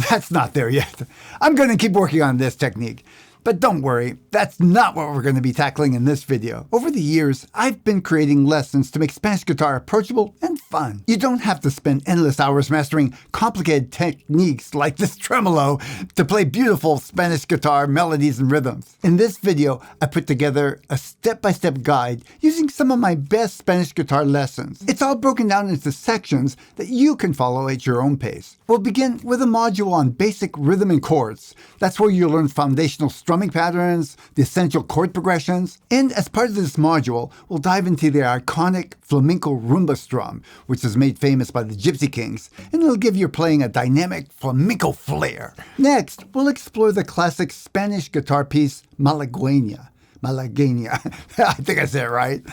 That's not there yet. I'm going to keep working on this technique. But don't worry, that's not what we're going to be tackling in this video. Over the years, I've been creating lessons to make Spanish guitar approachable and fun. You don't have to spend endless hours mastering complicated techniques like this tremolo to play beautiful Spanish guitar melodies and rhythms. In this video, I put together a step-by-step guide using some of my best Spanish guitar lessons. It's all broken down into sections that you can follow at your own pace. We'll begin with a module on basic rhythm and chords. That's where you'll learn foundational strumming patterns, the essential chord progressions, and as part of this module, we'll dive into the iconic Flamenco Rumba strum, which is made famous by the Gipsy Kings, and it'll give your playing a dynamic flamenco flair. Next, we'll explore the classic Spanish guitar piece, Malagueña. I think I said it right.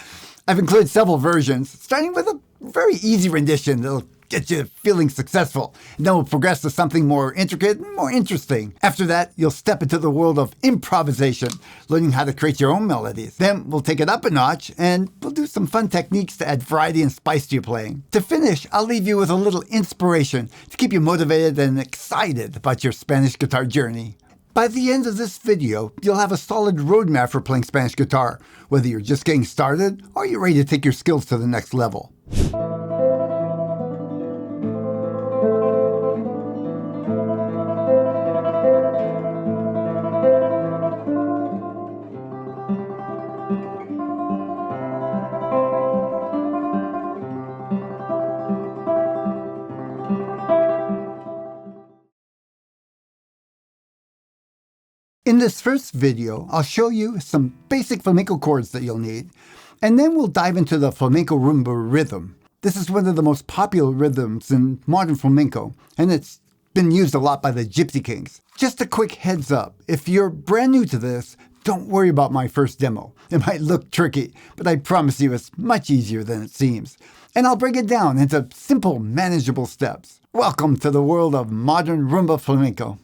I've included several versions, starting with a very easy rendition that'll get you feeling successful. And then we'll progress to something more intricate and more interesting. After that, you'll step into the world of improvisation, learning how to create your own melodies. Then we'll take it up a notch, and we'll do some fun techniques to add variety and spice to your playing. To finish, I'll leave you with a little inspiration to keep you motivated and excited about your Spanish guitar journey. By the end of this video, you'll have a solid roadmap for playing Spanish guitar, whether you're just getting started or you're ready to take your skills to the next level. In this first video, I'll show you some basic flamenco chords that you'll need, and then we'll dive into the Flamenco Rumba rhythm. This is one of the most popular rhythms in modern flamenco, and it's been used a lot by the Gipsy Kings. Just a quick heads up, if you're brand new to this, don't worry about my first demo. It might look tricky, but I promise you it's much easier than it seems. And I'll break it down into simple, manageable steps. Welcome to the world of modern rumba flamenco.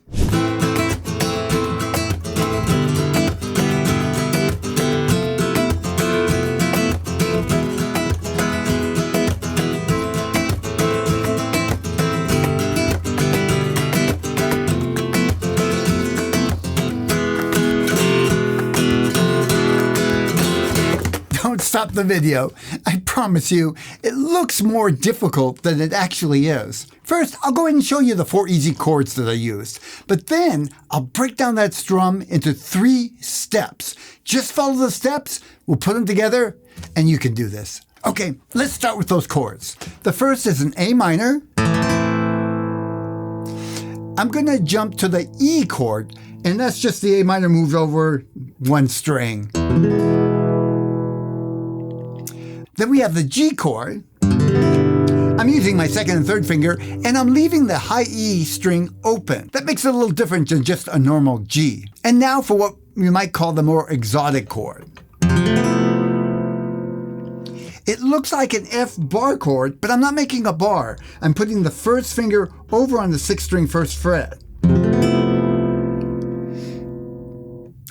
Don't stop the video. I promise you, it looks more difficult than it actually is. First, I'll go ahead and show you the 4 easy chords that I used, but then I'll break down that strum into 3 steps. Just follow the steps, we'll put them together, and you can do this. Okay, let's start with those chords. The first is an A minor. I'm going to jump to the E chord, and that's just the A minor moved over 1 string. Then we have the G chord. I'm using my 2nd and 3rd finger, and I'm leaving the high E string open. That makes it a little different than just a normal G. And now for what we might call the more exotic chord. It looks like an F bar chord, but I'm not making a bar. I'm putting the 1st finger over on the 6th string 1st fret.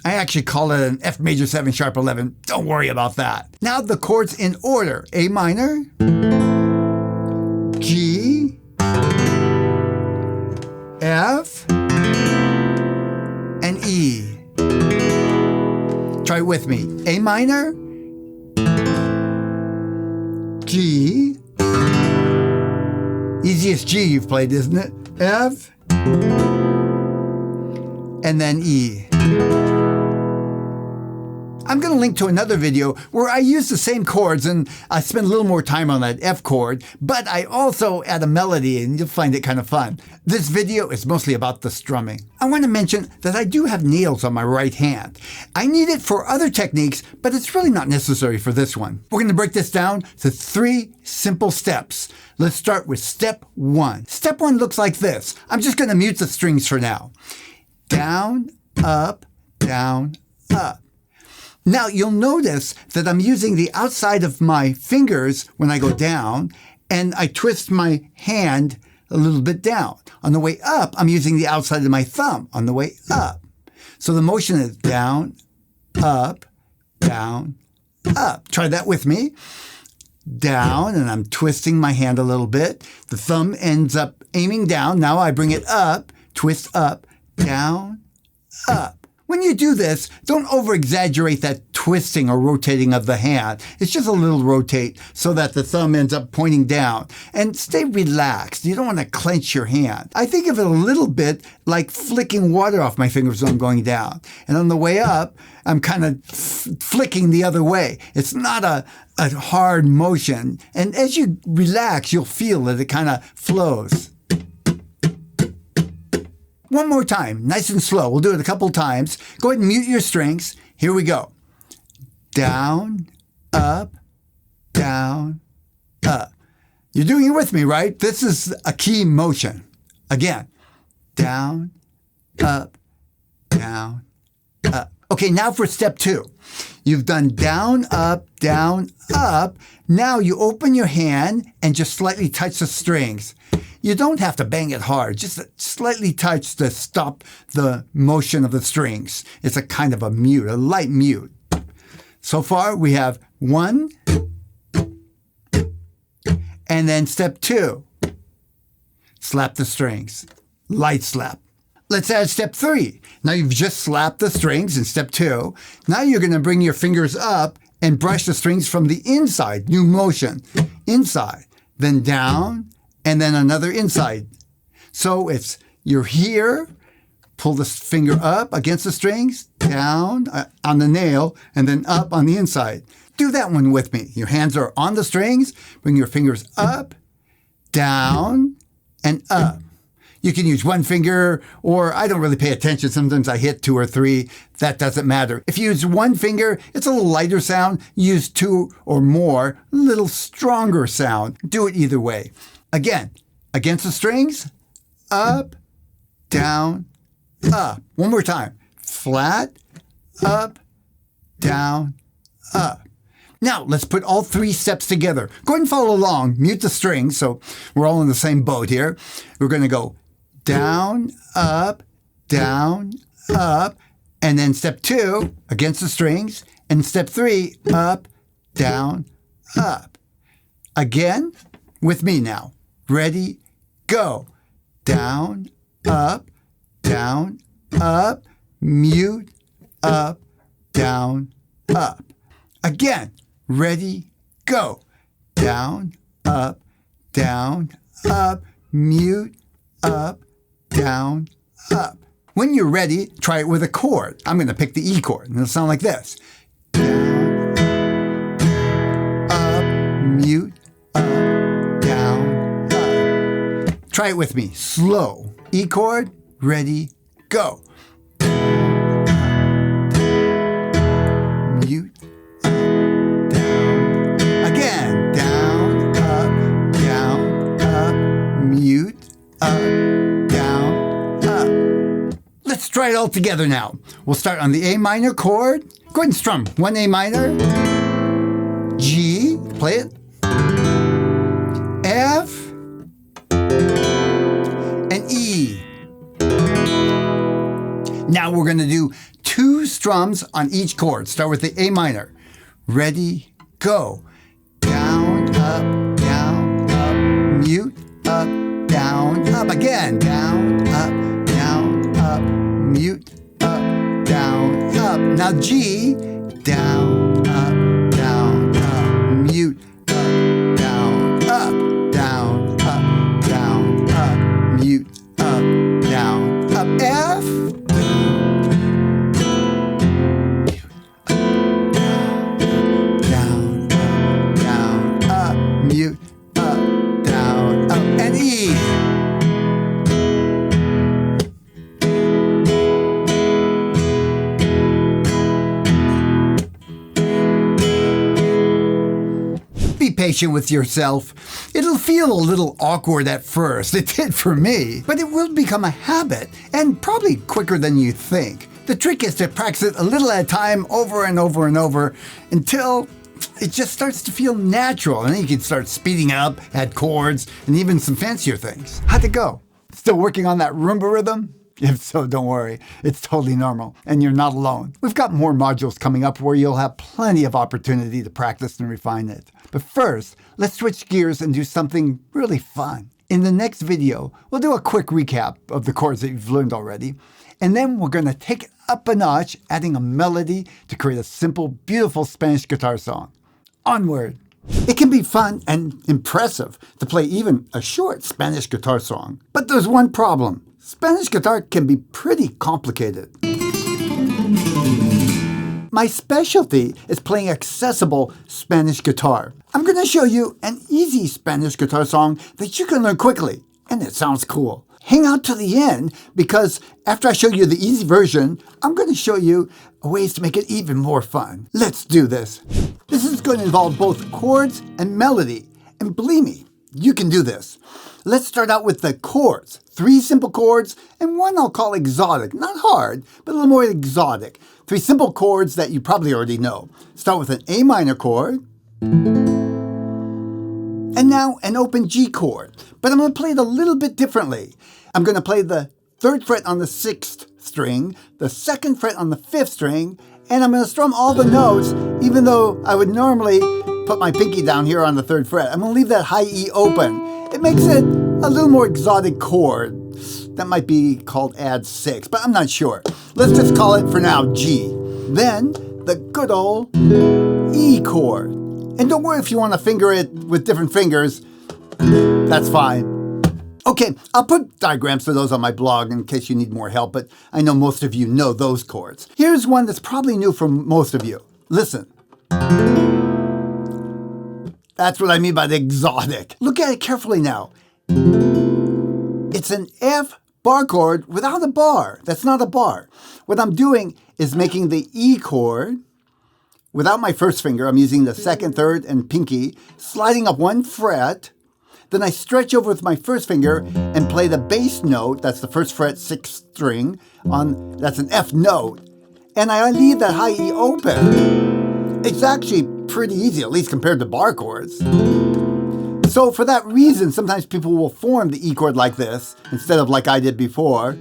I actually call it an F major 7 sharp 11. Don't worry about that. Now the chords in order. A minor, G, F, and E. Try it with me. A minor, G, easiest G you've played, isn't it? F, and then E. I'm going to link to another video where I use the same chords and I spend a little more time on that F chord, but I also add a melody and you'll find it kind of fun. This video is mostly about the strumming. I want to mention that I do have nails on my right hand. I need it for other techniques, but it's really not necessary for this one. We're going to break this down to 3 simple steps. Let's start with step 1. Step 1 looks like this. I'm just going to mute the strings for now. Down, up, down, up. Now, you'll notice that I'm using the outside of my fingers when I go down, and I twist my hand a little bit down. On the way up, I'm using the outside of my thumb on the way up. So the motion is down, up, down, up. Try that with me. Down, and I'm twisting my hand a little bit. The thumb ends up aiming down. Now I bring it up, twist up, down, up. When you do this, don't over-exaggerate that twisting or rotating of the hand. It's just a little rotate so that the thumb ends up pointing down. And stay relaxed. You don't want to clench your hand. I think of it a little bit like flicking water off my fingers when I'm going down. And on the way up, I'm kind of flicking the other way. It's not a hard motion. And as you relax, you'll feel that it kind of flows. One more time, nice and slow. We'll do it a couple times. Go ahead and mute your strings. Here we go. Down, up, down, up. You're doing it with me, right? This is a key motion. Again, down, up, down, up. Okay, now for step 2. You've done down, up, down, up. Now you open your hand and just slightly touch the strings. You don't have to bang it hard, just slightly touch to stop the motion of the strings. It's a kind of a mute, a light mute. So far, we have 1, and then step 2. Slap the strings, light slap. Let's add step 3. Now you've just slapped the strings in step 2. Now you're going to bring your fingers up and brush the strings from the inside, new motion, inside, then down, and then another inside. So you're here, pull the finger up against the strings, down on the nail, and then up on the inside. Do that one with me. Your hands are on the strings, bring your fingers up, down, and up. You can use one finger, or I don't really pay attention. Sometimes I hit 2 or 3. That doesn't matter. If you use one finger, it's a little lighter sound. Use 2 or more, a little stronger sound. Do it either way. Again, against the strings, up, down, up. One more time. Flat, up, down, up. Now, let's put all 3 steps together. Go ahead and follow along. Mute the strings so we're all in the same boat here. We're going to go down, up, and then step 2, against the strings, and step 3, up, down, up. Again, with me now. Ready, go. Down, up, mute, up, down, up. Again, ready, go. Down, up, mute, up, down, up. When you're ready, try it with a chord. I'm going to pick the E chord, and it'll sound like this. Down, up, mute, up, down, up. Try it with me. Slow. E chord, ready, go. Mute, up, down. Again. Down, up, mute, up, down, up. Let's try it all together now. We'll start on the A minor chord. Go ahead and strum. 1 A minor. G. Play it. F. And E. Now we're going to do 2 strums on each chord. Start with the A minor. Ready, go. Down, up, mute, up, down, up. Again. Down, up, mute, up, down, up. Now G. Down, up, mute, up, down, up, mute, up, down, up. F. Mute, up, down, up, and E. Be patient with yourself. It'll feel a little awkward at first. It did for me, but it will become a habit, and probably quicker than you think. The trick is to practice it a little at a time, over and over and over, until it just starts to feel natural, and then you can start speeding up, add chords, and even some fancier things. How'd it go? Still working on that Rumba rhythm? If so, don't worry. It's totally normal, and you're not alone. We've got more modules coming up where you'll have plenty of opportunity to practice and refine it. But first, let's switch gears and do something really fun. In the next video, we'll do a quick recap of the chords that you've learned already, and then we're going to take it up a notch, adding a melody to create a simple, beautiful Spanish guitar song. Onward! It can be fun and impressive to play even a short Spanish guitar song. But there's one problem. Spanish guitar can be pretty complicated. My specialty is playing accessible Spanish guitar. I'm going to show you an easy Spanish guitar song that you can learn quickly, and it sounds cool. Hang out to the end, because after I show you the easy version, I'm going to show you ways to make it even more fun. Let's do this. This is going to involve both chords and melody, and believe me, you can do this. Let's start out with the chords. 3 simple chords, and one I'll call exotic. Not hard, but a little more exotic. 3 simple chords that you probably already know. Start with an A minor chord, and now an open G chord. But I'm going to play it a little bit differently. I'm going to play the 3rd fret on the 6th string, the 2nd fret on the 5th string, and I'm going to strum all the notes, even though I would normally put my pinky down here on the 3rd fret. I'm going to leave that high E open. It makes it a little more exotic chord. That might be called add 6, but I'm not sure. Let's just call it for now G. Then the good old E chord. And don't worry if you want to finger it with different fingers. That's fine. Okay, I'll put diagrams for those on my blog in case you need more help, but I know most of you know those chords. Here's one that's probably new for most of you. Listen. That's what I mean by the exotic. Look at it carefully now. It's an F bar chord without a bar. That's not a bar. What I'm doing is making the E chord without my 1st finger. I'm using the 2nd, 3rd, and pinky, sliding up 1 fret. Then I stretch over with my 1st finger and play the bass note. That's the 1st fret, 6th string. That's an F note. And I leave that high E open. It's actually pretty easy, at least compared to bar chords. So for that reason, sometimes people will form the E chord like this, instead of like I did before,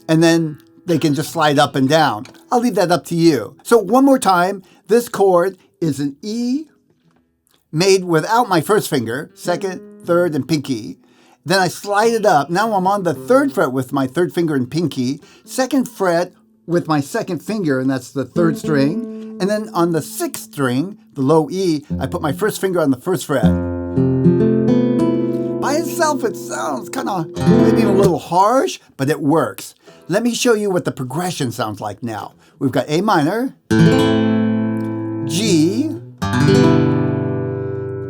and then they can just slide up and down. I'll leave that up to you. So one more time, this chord is an E made without my 1st finger, 2nd, 3rd, and pinky. Then I slide it up. Now I'm on the 3rd fret with my 3rd finger and pinky, 2nd fret with my 2nd finger, and that's the 3rd string. And then on the 6th string, the low E, I put my 1st finger on the 1st fret. By itself, it sounds kind of maybe a little harsh, but it works. Let me show you what the progression sounds like now. We've got A minor, G,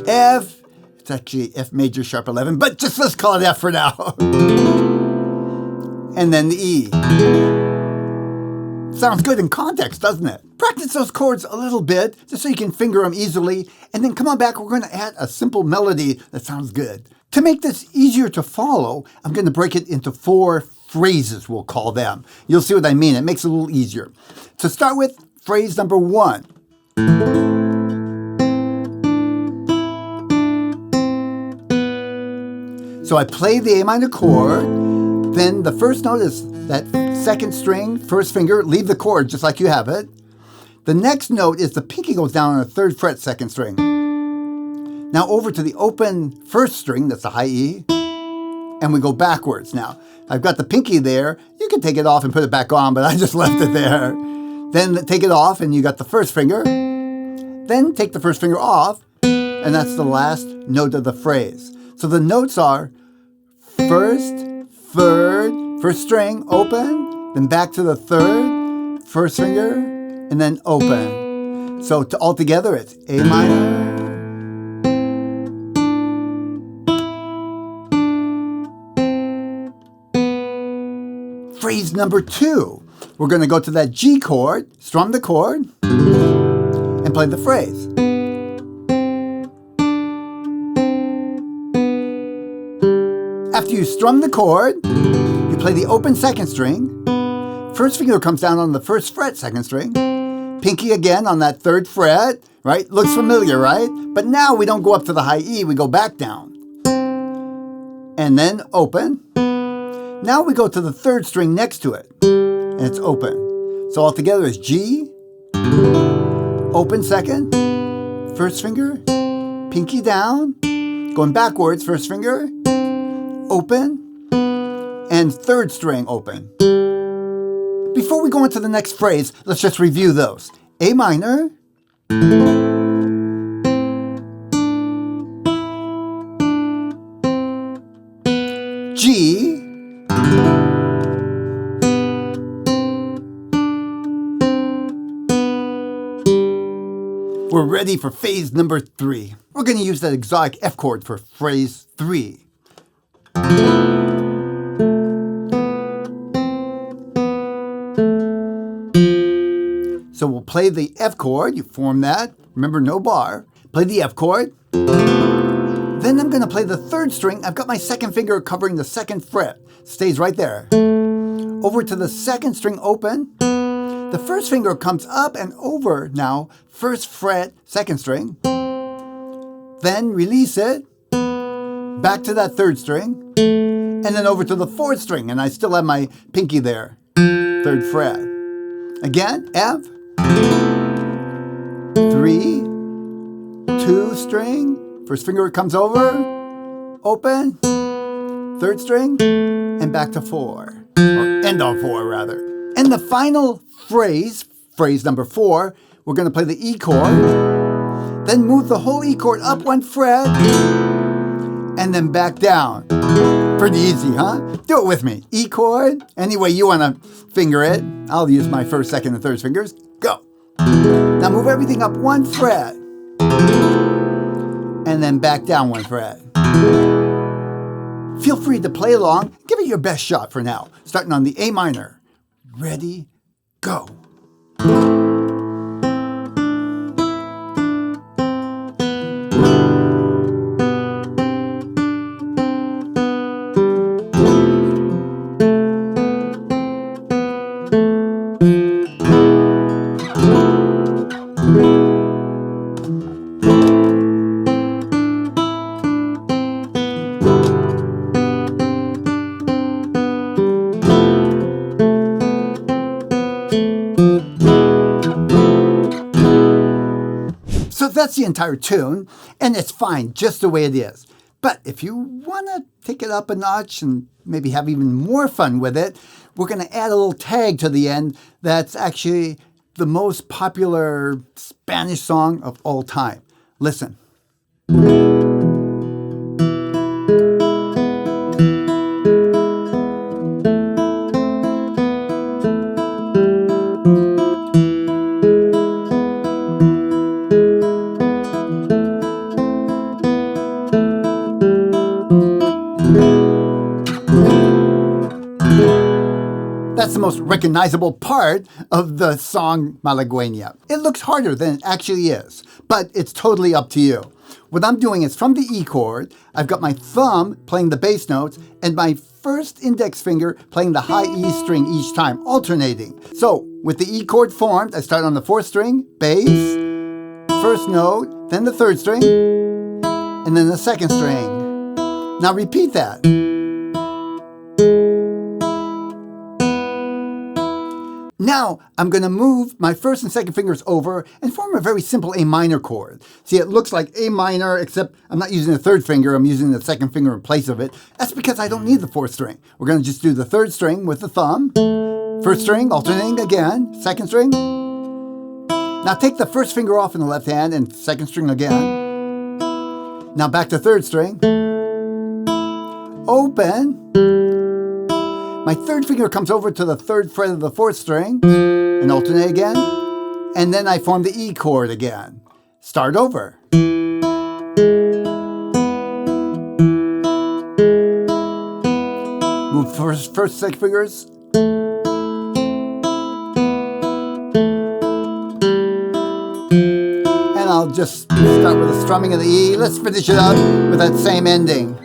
F, it's actually F major sharp 11, but just let's call it F for now. And then the E. Sounds good in context, doesn't it? Practice those chords a little bit, just so you can finger them easily, and then come on back, we're going to add a simple melody that sounds good. To make this easier to follow, I'm going to break it into 4 phrases, we'll call them. You'll see what I mean. It makes it a little easier. To start with, phrase number 1. So I play the A minor chord, then the first note is that 2nd string, 1st finger, leave the chord just like you have it. The next note is the pinky goes down on the 3rd fret, 2nd string. Now over to the open 1st string, that's the high E, and we go backwards now. I've got the pinky there. You can take it off and put it back on, but I just left it there. Then take it off and you got the 1st finger. Then take the 1st finger off, and that's the last note of the phrase. So the notes are 1st, 3rd, 1st string, open, then back to the 3rd, 1st finger, and then open. So altogether it's A minor, phrase number 2. We're going to go to that G chord, strum the chord, and play the phrase. After you strum the chord, you play the open 2nd string. 1st finger comes down on the 1st fret, 2nd string. Pinky again on that 3rd fret, right? Looks familiar, right? But now we don't go up to the high E, we go back down. And then open. Now we go to the 3rd string next to it, and it's open. So altogether it's G, open 2nd, 1st finger, pinky down, going backwards, 1st finger, open, and third string open. Before we go into the next phrase, let's just review those. A minor, G, we're ready for phase number 3. We're going to use that exotic F chord for phrase 3. So we'll play the F chord. You form that. Remember, no bar. Play the F chord. Then I'm going to play the third string. I've got my second finger covering the second fret. Stays right there. Over to the second string open. The first finger comes up and over now. First fret, second string. Then release it. Back to that third string. And then over to the fourth string. And I still have my pinky there. Third fret. Again, F. 3, 2 string. First finger comes over, open, third string, and back to 4. Or end on 4, rather. And the final phrase, phrase number 4, we're going to play the E chord, then move the whole E chord up 1 fret, and then back down. Pretty easy, huh? Do it with me. E chord, any way you want to finger it. I'll use my first, second, and third fingers. Go. Now move everything up 1 fret. And then back down 1 fret. Feel free to play along. Give it your best shot for now. Starting on the A minor. Ready, go. So that's the entire tune, and it's fine just the way it is. But if you want to take it up a notch and maybe have even more fun with it, we're going to add a little tag to the end that's actually the most popular Spanish song of all time. Listen. That's the most recognizable part of the song Malagueña. It looks harder than it actually is, but it's totally up to you. What I'm doing is from the E chord, I've got my thumb playing the bass notes and my first index finger playing the high E string each time, alternating. So with the E chord formed, I start on the fourth string, bass, first note, then the third string, and then the second string. Now repeat that. Now, I'm going to move my first and second fingers over and form a very simple A minor chord. See, it looks like A minor, except I'm not using the third finger, I'm using the second finger in place of it. That's because I don't need the fourth string. We're going to just do the third string with the thumb. First string, alternating again, second string. Now take the first finger off in the left hand and second string again. Now back to third string. Open. My third finger comes over to the third fret of the fourth string and alternate again. And then I form the E chord again. Start over. Move first, second fingers. And I'll just start with the strumming of the E. Let's finish it up with that same ending.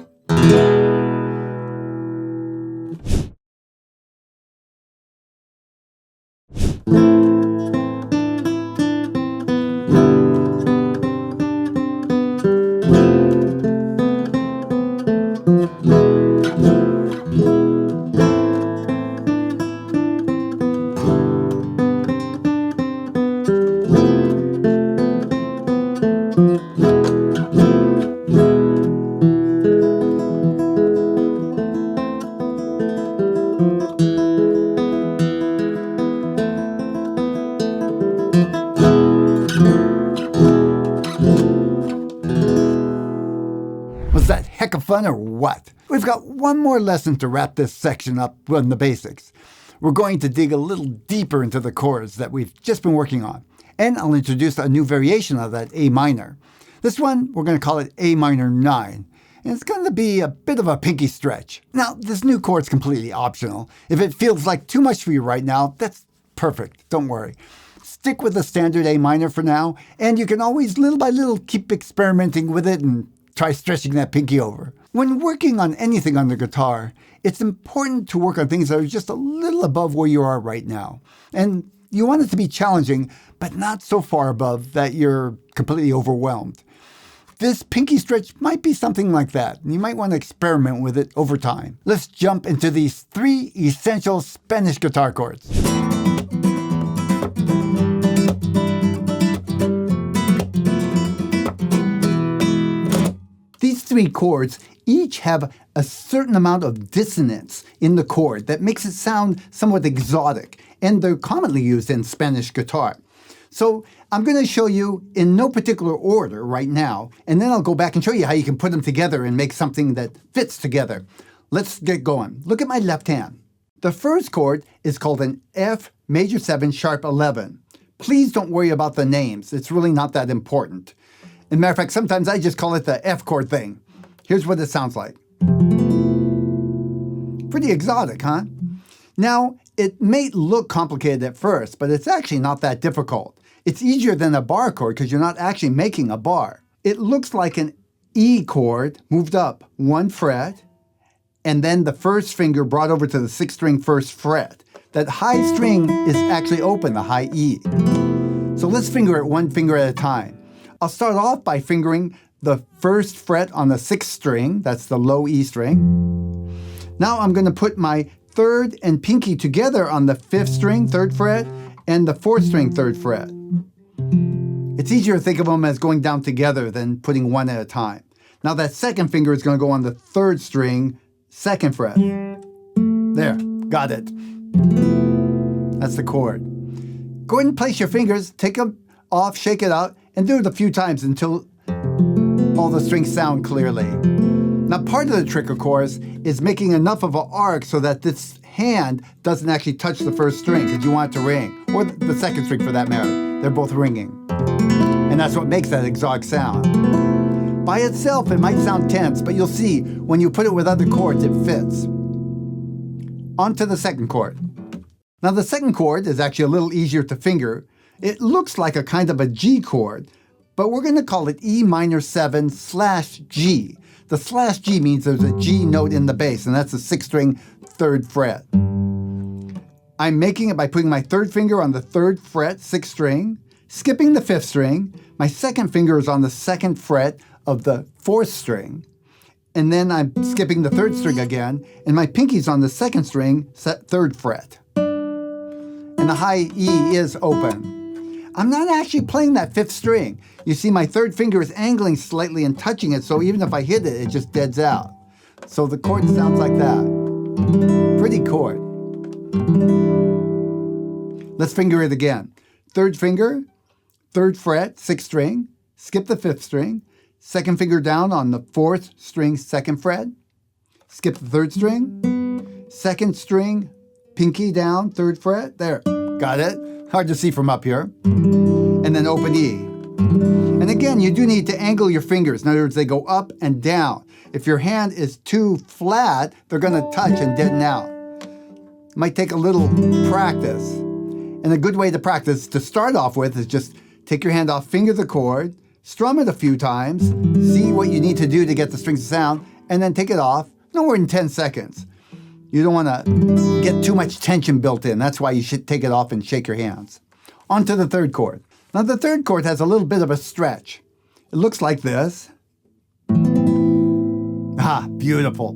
fun or what? We've got one more lesson to wrap this section up on the basics. We're going to dig a little deeper into the chords that we've just been working on. And I'll introduce a new variation of that A minor. This one, we're going to call it A minor 9. And it's going to be a bit of a pinky stretch. Now, this new chord's completely optional. If it feels like too much for you right now, that's perfect. Don't worry. Stick with the standard A minor for now, and you can always, little by little, keep experimenting with it and try stretching that pinky over. When working on anything on the guitar, it's important to work on things that are just a little above where you are right now. And you want it to be challenging, but not so far above that you're completely overwhelmed. This pinky stretch might be something like that, and you might want to experiment with it over time. Let's jump into these 3 essential Spanish guitar chords. These 3 chords each have a certain amount of dissonance in the chord that makes it sound somewhat exotic, and they're commonly used in Spanish guitar. So I'm going to show you in no particular order right now, and then I'll go back and show you how you can put them together and make something that fits together. Let's get going. Look at my left hand. The first chord is called an F major 7 sharp 11. Please don't worry about the names. It's really not that important. As a matter of fact, sometimes I just call it the F chord thing. Here's what it sounds like. Pretty exotic, huh? Now, it may look complicated at first, but it's actually not that difficult. It's easier than a bar chord because you're not actually making a bar. It looks like an E chord moved up 1 fret, and then the first finger brought over to the 6th string first fret. That high string is actually open, the high E. So let's finger it 1 finger at a time. I'll start off by fingering the 1st fret on the 6th string, that's the low E string. Now I'm going to put my 3rd and pinky together on the 5th string, 3rd fret, and the 4th string, 3rd fret. It's easier to think of them as going down together than putting one at a time. Now that second finger is going to go on the 3rd string, 2nd fret. There, got it. That's the chord. Go ahead and place your fingers, take them off, shake it out, and do it a few times until all the strings sound clearly. Now part of the trick, of course, is making enough of an arc so that this hand doesn't actually touch the 1st string because you want it to ring, or the 2nd string for that matter. They're both ringing. And that's what makes that exotic sound. By itself, it might sound tense, but you'll see when you put it with other chords, it fits. On to the 2nd chord. Now the 2nd chord is actually a little easier to finger. It looks like a kind of a G chord, but we're going to call it E minor 7 / G. The /G means there's a G note in the bass, and that's the 6th string, 3rd fret. I'm making it by putting my 3rd finger on the 3rd fret, 6th string, skipping the 5th string. My 2nd finger is on the 2nd fret of the 4th string. And then I'm skipping the 3rd string again, and my pinky's on the 2nd string, 3rd fret. And the high E is open. I'm not actually playing that 5th string. You see, my 3rd finger is angling slightly and touching it, so even if I hit it, it just deads out. So the chord sounds like that. Pretty chord. Let's finger it again. 3rd finger, 3rd fret, 6th string, skip the 5th string, 2nd finger down on the 4th string, 2nd fret, skip the 3rd string, 2nd string, pinky down, 3rd fret, there, got it. Hard to see from up here. And then open E. And again, you do need to angle your fingers. In other words, they go up and down. If your hand is too flat, they're going to touch and deaden out. It might take a little practice. And a good way to practice to start off with is just take your hand off, finger the chord, strum it a few times, see what you need to do to get the strings to sound, and then take it off, no more than 10 seconds. You don't want to get too much tension built in. That's why you should take it off and shake your hands. On to the 3rd chord. Now the 3rd chord has a little bit of a stretch. It looks like this. Ah, beautiful.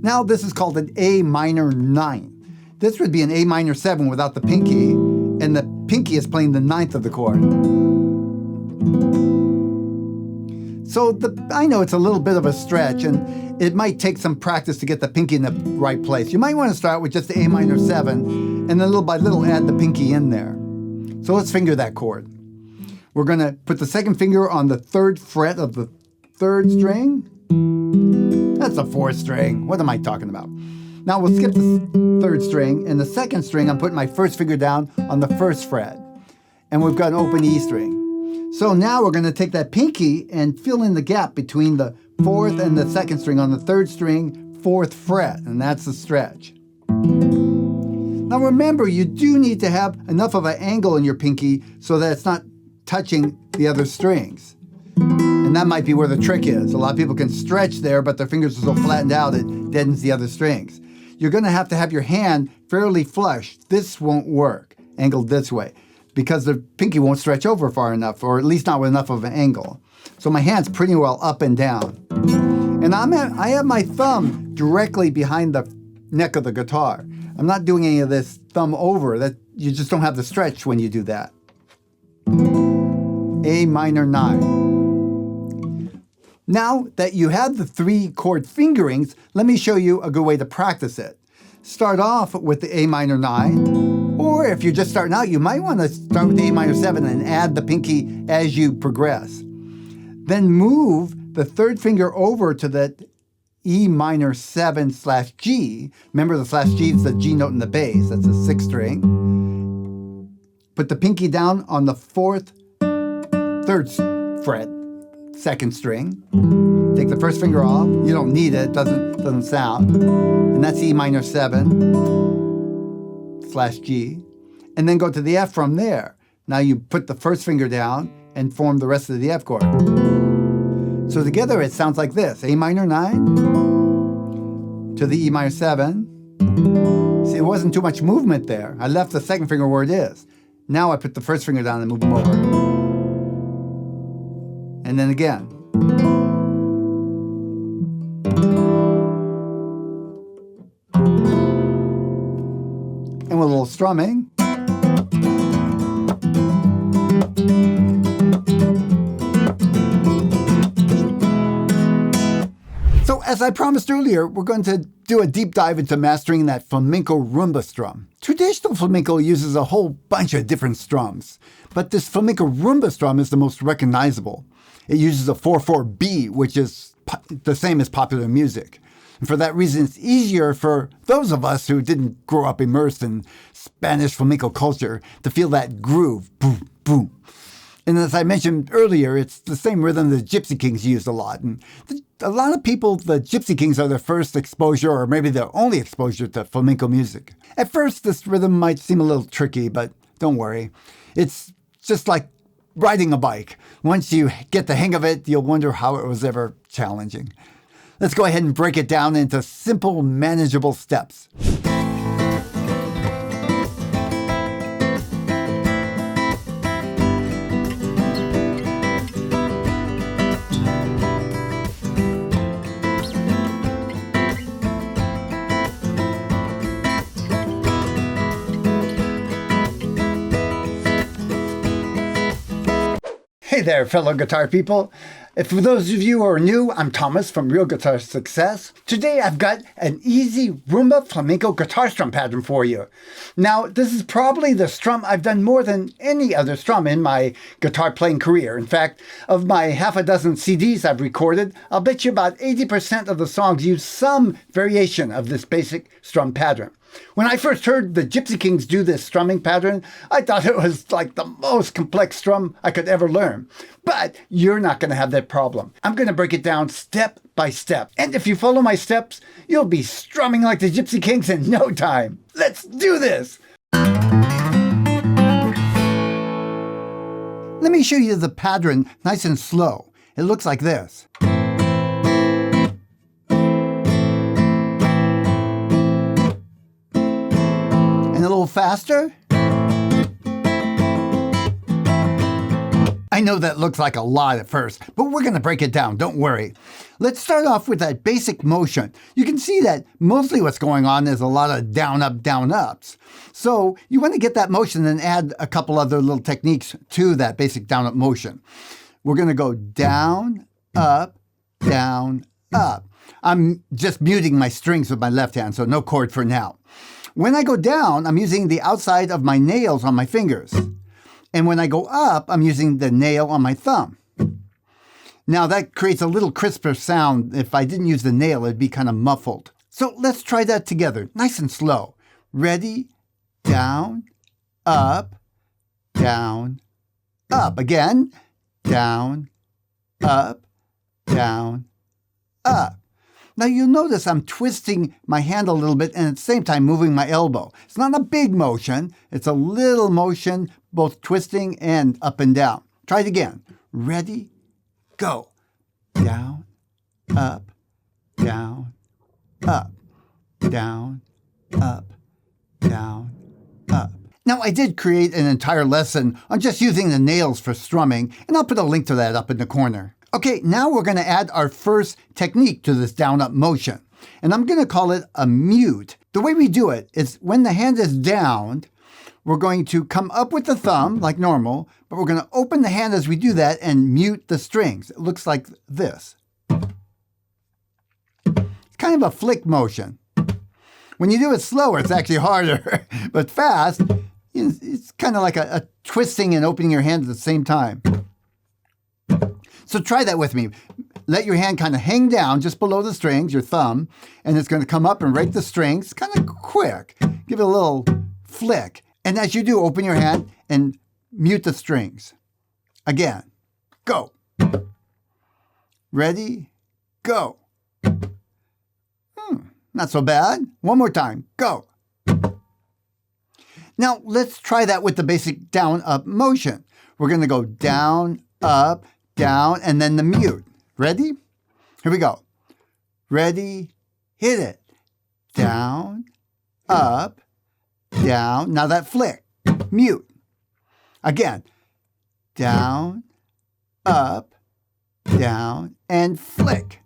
Now this is called an A minor 9. This would be an A minor 7 without the pinky, and the pinky is playing the 9th of the chord. So I know it's a little bit of a stretch, and it might take some practice to get the pinky in the right place. You might want to start with just the A minor 7, and then little by little add the pinky in there. So let's finger that chord. We're going to put the 2nd finger on the 3rd fret of the 3rd string. a fourth string. What am I talking about? Now we'll skip the third string. In the second string, I'm putting my first finger down on the first fret. And we've got an open E string. So now we're going to take that pinky and fill in the gap between the fourth and the second string on the third string, fourth fret, and that's the stretch. Now remember, you do need to have enough of an angle in your pinky so that it's not touching the other strings. And that might be where the trick is. A lot of people can stretch there, but their fingers are so flattened out it deadens the other strings. You're going to have your hand fairly flush. This won't work, angled this way, because the pinky won't stretch over far enough, or at least not with enough of an angle. So my hand's pretty well up and down. And I have my thumb directly behind the neck of the guitar. I'm not doing any of this thumb over. That you just don't have the stretch when you do that. A minor 9. Now that you have the 3 chord fingerings, let me show you a good way to practice it. Start off with the A minor 9, or if you're just starting out, you might want to start with the A minor 7 and add the pinky as you progress. Then move the third finger over to the E minor 7 / G. Remember the /G is the G note in the bass. That's a 6th string. Put the pinky down on the 4th, 3rd fret, 2nd string. Take the first finger off. You don't need it. It doesn't sound. And that's E minor 7 / G. And then go to the F from there. Now you put the first finger down and form the rest of the F chord. So together it sounds like this. A minor 9 to the E minor 7. See, it wasn't too much movement there. I left the second finger where it is. Now I put the first finger down and move them over. And then again. And with a little strumming. So as I promised earlier, we're going to do a deep dive into mastering that Flamenco Rumba strum. Traditional flamenco uses a whole bunch of different strums, but this Flamenco Rumba strum is the most recognizable. It uses a 4/4-B, which is the same as popular music. And for that reason, it's easier for those of us who didn't grow up immersed in Spanish flamenco culture to feel that groove, boom, boom. And as I mentioned earlier, it's the same rhythm the Gipsy Kings used a lot. And a lot of people, the Gipsy Kings are their first exposure, or maybe their only exposure to flamenco music. At first, this rhythm might seem a little tricky, but don't worry. It's just like riding a bike. Once you get the hang of it, you'll wonder how it was ever challenging. Let's go ahead and break it down into simple, manageable steps. Hey there, fellow guitar people. For those of you who are new, I'm Thomas from Real Guitar Success. Today I've got an easy Rumba flamenco guitar strum pattern for you. Now, this is probably the strum I've done more than any other strum in my guitar playing career. In fact, of my half a dozen CDs I've recorded, I'll bet you about 80% of the songs use some variation of this basic strum pattern. When I first heard the Gipsy Kings do this strumming pattern, I thought it was like the most complex strum I could ever learn. But you're not going to have that problem. I'm going to break it down step by step. And if you follow my steps, you'll be strumming like the Gipsy Kings in no time. Let's do this! Let me show you the pattern nice and slow. It looks like this. And a little faster. I know that looks like a lot at first, but we're going to break it down, don't worry. Let's start off with that basic motion. You can see that mostly what's going on is a lot of down, up, down, ups. So you want to get that motion and add a couple other little techniques to that basic down, up motion. We're going to go down, up, down, up. I'm just muting my strings with my left hand, so no chord for now. When I go down, I'm using the outside of my nails on my fingers. And when I go up, I'm using the nail on my thumb. Now that creates a little crisper sound. If I didn't use the nail, it'd be kind of muffled. So let's try that together, nice and slow. Ready? Down, up, down, up. Again, down, up, down, up. Now you'll notice I'm twisting my hand a little bit and at the same time moving my elbow. It's not a big motion. It's a little motion, both twisting and up and down. Try it again. Ready? Go. Down, up, down, up, down, up, down, up. Now I did create an entire lesson on just using the nails for strumming, and I'll put a link to that up in the corner. Okay, now we're going to add our first technique to this down-up motion, and I'm going to call it a mute. The way we do it is when the hand is down, we're going to come up with the thumb like normal, but we're going to open the hand as we do that and mute the strings. It looks like this. It's kind of a flick motion. When you do it slower, it's actually harder, but fast, it's kind of like a twisting and opening your hand at the same time. So try that with me. Let your hand kind of hang down just below the strings, your thumb, and it's going to come up and rake the strings kind of quick. Give it a little flick. And as you do, open your hand and mute the strings. Again, go. Ready, go. Not so bad. One more time, go. Now let's try that with the basic down-up motion. We're going to go down, up, down, and then the mute. Ready? Here we go. Ready, hit it. Down, up, down. Now that flick, mute. Again, down, up, down, and flick.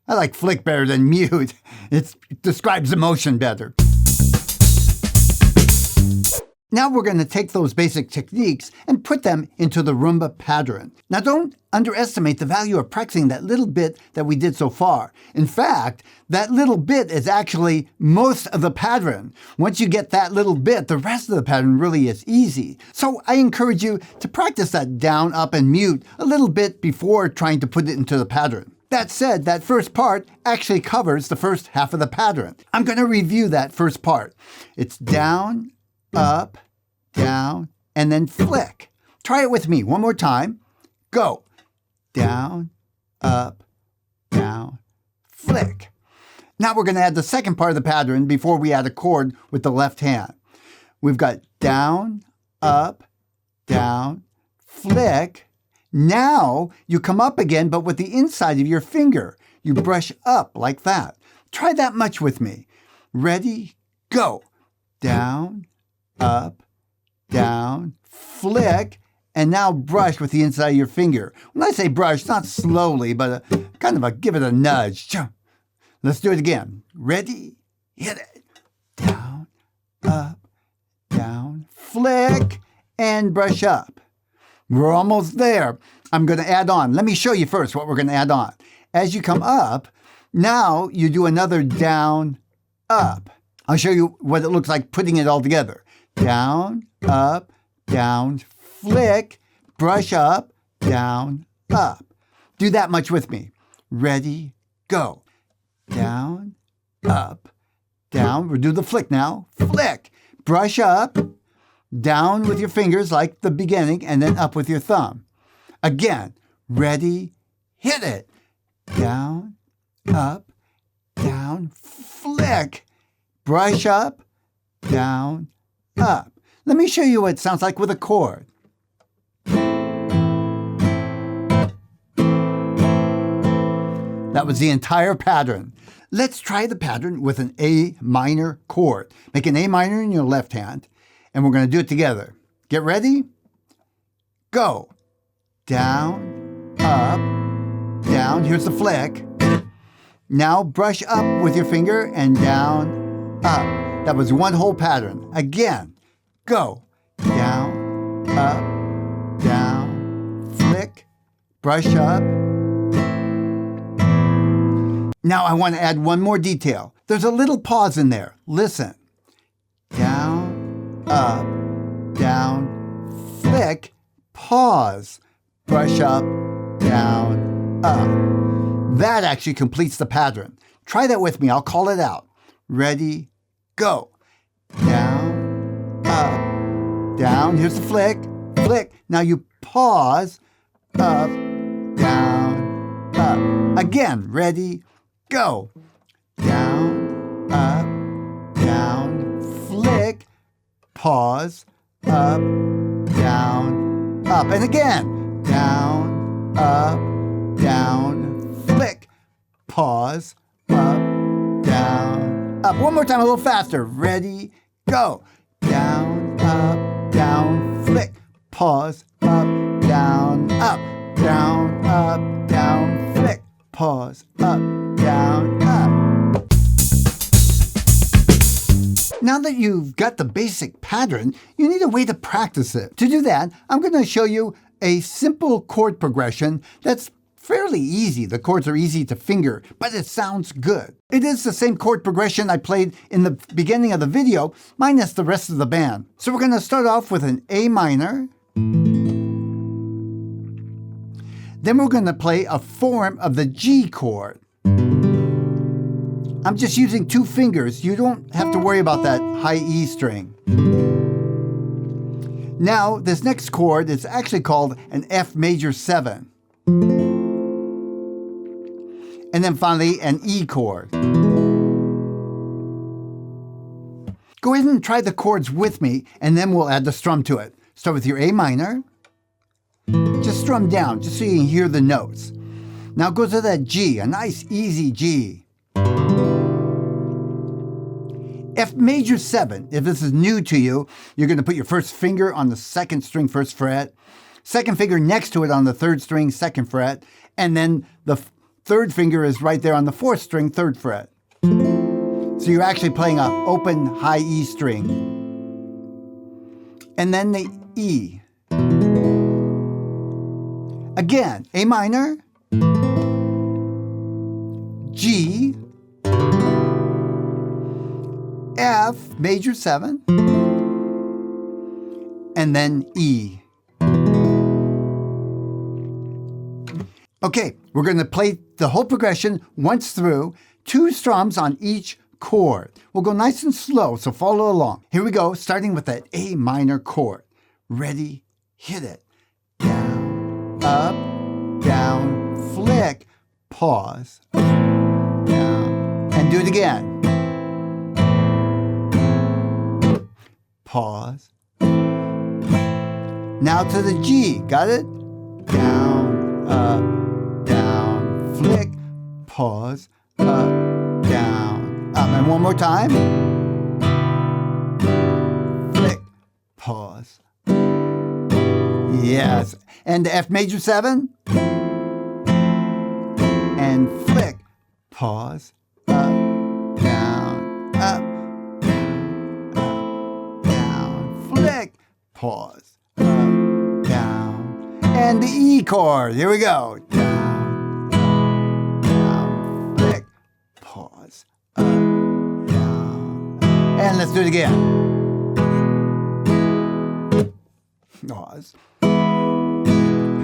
I like flick better than mute. It describes the motion better. Now we're going to take those basic techniques and put them into the rumba pattern. Now don't underestimate the value of practicing that little bit that we did so far. In fact, that little bit is actually most of the pattern. Once you get that little bit, the rest of the pattern really is easy. So I encourage you to practice that down, up, and mute a little bit before trying to put it into the pattern. That said, that first part actually covers the first half of the pattern. I'm going to review that first part. It's down, up, down, and then flick. Try it with me one more time. Go. Down, up, down, flick. Now we're going to add the second part of the pattern before we add a chord with the left hand. We've got down, up, down, flick. Now you come up again, but with the inside of your finger. You brush up like that. Try that much with me. Ready? Go. Down, up, down, flick, and now brush with the inside of your finger. When I say brush, not slowly, but give it a nudge. Let's do it again. Ready? Hit it. Down, up, down, flick, and brush up. We're almost there. I'm going to add on. Let me show you first what we're going to add on. As you come up, now you do another down, up. I'll show you what it looks like putting it all together. Down, up, down, flick, brush up, down, up. Do that much with me. Ready, go. Down, up, down. We'll do the flick now. Flick, brush up, down with your fingers like the beginning, and then up with your thumb. Again, ready, hit it. Down, up, down, flick, brush up, down, up. Let me show you what it sounds like with a chord. That was the entire pattern. Let's try the pattern with an A minor chord. Make an A minor in your left hand, and we're going to do it together. Get ready? Go. Down, up, down. Here's the flick. Now brush up with your finger and down, up. That was one whole pattern. Again, go. Down, up, down, flick, brush up. Now I want to add one more detail. There's a little pause in there. Listen. Down, up, down, flick, pause, brush up, down, up. That actually completes the pattern. Try that with me. I'll call it out. Ready, go. Down, up, down. Here's the flick, flick. Now you pause, up, down, up. Again, ready, go. Down, up, down, flick, pause, up, down, up. And again, down, up, down, flick, pause, up, down, up. One more time, a little faster. Ready, go. Down, up, down, flick, pause, up, down, up, down, up, down, flick, pause, up, down, up. Now that you've got the basic pattern, you need a way to practice it. To do that, I'm going to show you a simple chord progression that's fairly easy. The chords are easy to finger, but it sounds good. It is the same chord progression I played in the beginning of the video, minus the rest of the band. So we're going to start off with an A minor. Then we're going to play a form of the G chord. I'm just using 2 fingers. You don't have to worry about that high E string. Now, this next chord is actually called an F major 7. And then finally, an E chord. Go ahead and try the chords with me, and then we'll add the strum to it. Start with your A minor. Just strum down, just so you can hear the notes. Now go to that G, a nice easy G. F major 7, if this is new to you, you're going to put your first finger on the 2nd string, 1st fret, second finger next to it on the 3rd string, 2nd fret, and then the 3rd finger is right there on the 4th string, 3rd fret. So you're actually playing an open high E string. And then the E. Again, A minor, G, F major 7, and then E. Okay, we're going to play the whole progression once through, 2 strums on each chord. We'll go nice and slow, so follow along. Here we go, starting with that A minor chord. Ready, hit it. Down, up, down, flick, pause, down, and do it again. Pause. Now to the G, got it? Down, up, down, flick, pause, up, down, up. And one more time. Flick, pause. Yes. And the F major 7. And flick, pause, up, down, up, flick, pause, up, down, and the E chord. Here we go. Down, down, flick, pause, up, down, and let's do it again. Pause.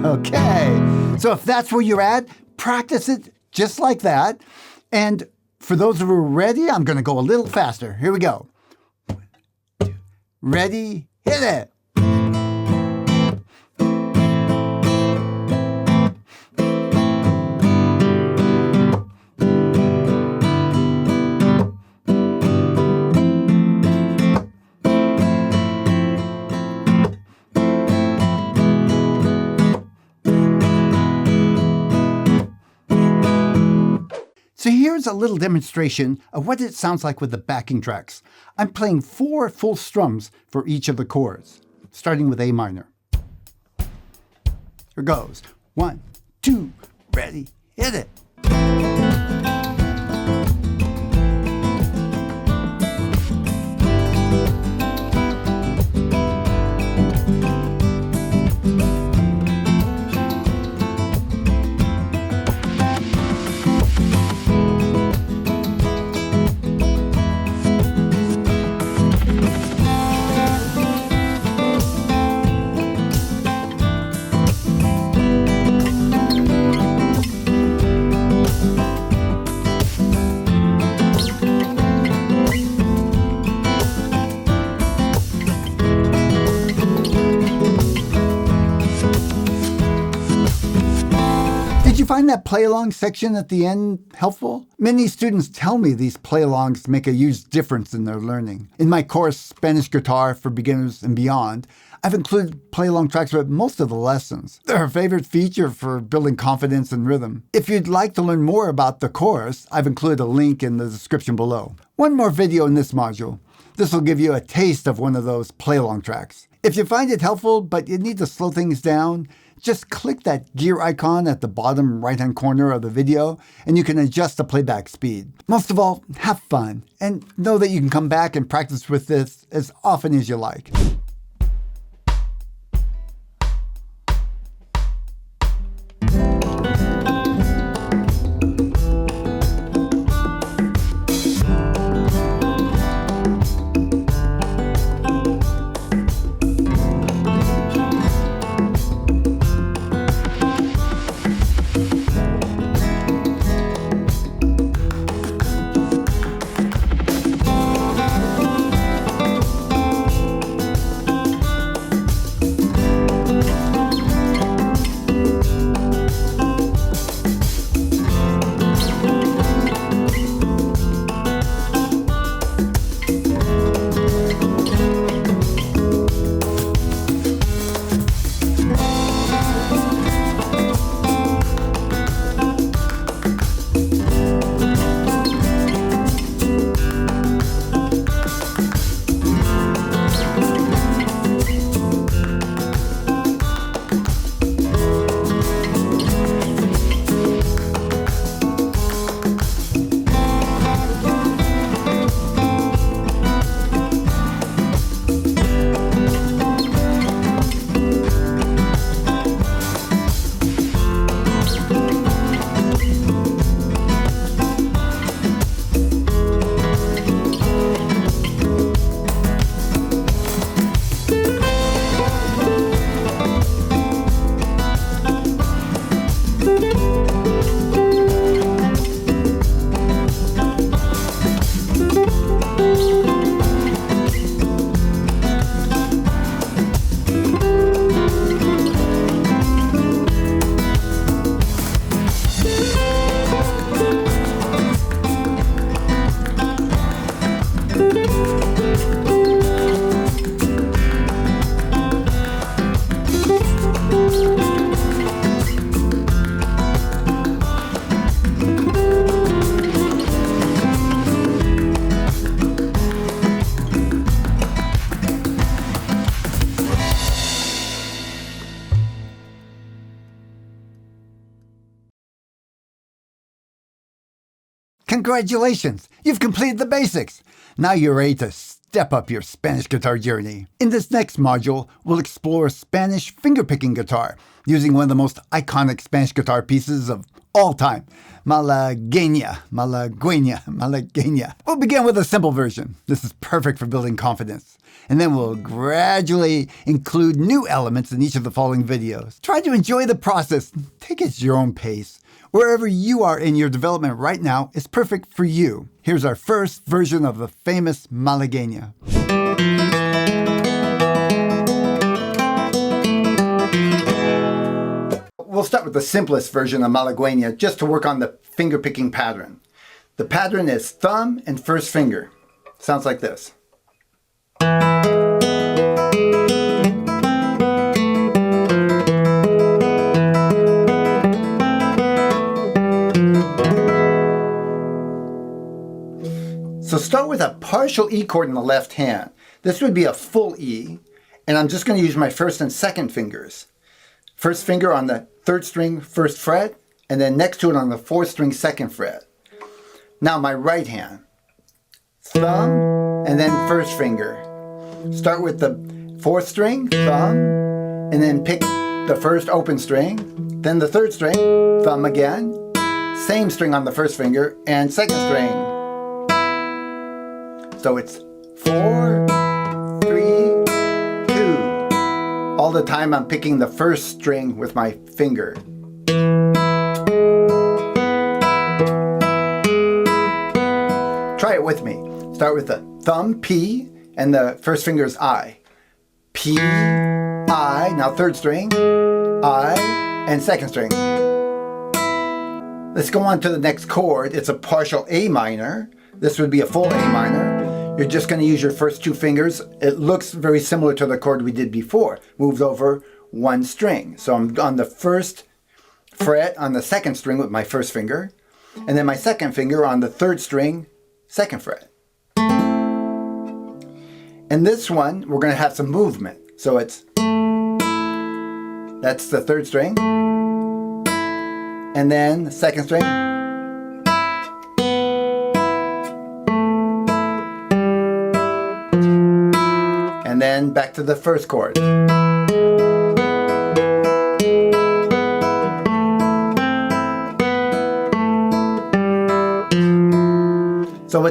Okay, so if that's where you're at, practice it just like that. And for those who are ready, I'm going to go a little faster. Here we go. 1, 2, ready, hit it. So here's a little demonstration of what it sounds like with the backing tracks. I'm playing 4 full strums for each of the chords, starting with A minor. Here goes. 1, 2, ready, hit it. you find that play-along section at the end helpful? Many students tell me these play-alongs make a huge difference in their learning. In my course, Spanish Guitar for Beginners and Beyond, I've included play-along tracks with most of the lessons. They're a favorite feature for building confidence and rhythm. If you'd like to learn more about the course, I've included a link in the description below. One more video in this module. This will give you a taste of one of those play-along tracks. If you find it helpful, but you need to slow things down, just click that gear icon at the bottom right-hand corner of the video, and you can adjust the playback speed. Most of all, have fun, and know that you can come back and practice with this as often as you like. Congratulations! You've completed the basics! Now you're ready to step up your Spanish guitar journey. In this next module, we'll explore Spanish fingerpicking guitar, using one of the most iconic Spanish guitar pieces of all time, Malagueña. We'll begin with a simple version. This is perfect for building confidence. And then we'll gradually include new elements in each of the following videos. Try to enjoy the process. Take it at your own pace. Wherever you are in your development right now is perfect for you. Here's our first version of the famous Malagueña. We'll start with the simplest version of Malagueña just to work on the finger picking pattern. The pattern is thumb and first finger. Sounds like this. So start with a partial E chord in the left hand. This would be a full E, and I'm just going to use my first and second fingers. First finger on the third string, first fret, and then next to it on the fourth string, second fret. Now my right hand. Thumb, and then first finger. Start with the fourth string, thumb, and then pick the first open string, then the third string, thumb again, same string on the first finger, and second string. So it's 4, 3, 2. All the time I'm picking the first string with my finger. Try it with me. Start with the thumb, P, and the first finger is I. P, I, now third string, I, and second string. Let's go on to the next chord. It's a partial A minor. This would be a full A minor. You're just going to use your first two fingers. It looks very similar to the chord we did before. Moves over one string. So I'm on the first fret on the second string with my first finger, and then my second finger on the third string, second fret. And this one, we're going to have some movement. So that's the third string, and then the second string, and then back to the first chord. So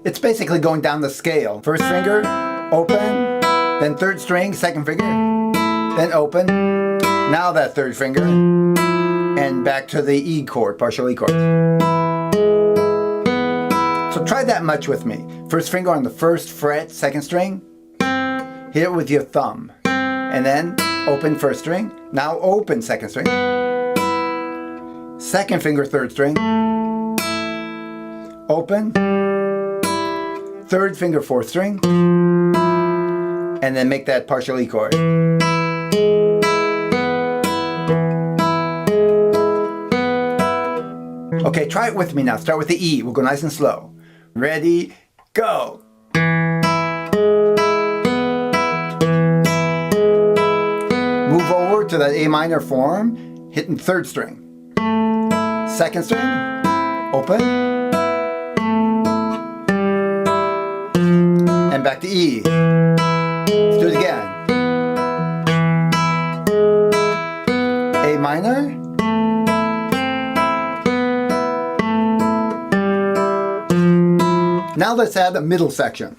it's basically going down the scale. First finger, open, then third string, second finger, then open, now that third finger, and back to the E chord, partial E chord. So try that much with me. First finger on the first fret, second string, hit it with your thumb, and then open first string, now open second string, second finger, third string, open, third finger, fourth string, and then make that partial E chord. Okay, try it with me now. Start with the E. We'll go nice and slow. Ready, go. Move over to that A minor form, hitting third string. Second string, open, and back to E. Let's do it again. A minor. Now let's add a middle section.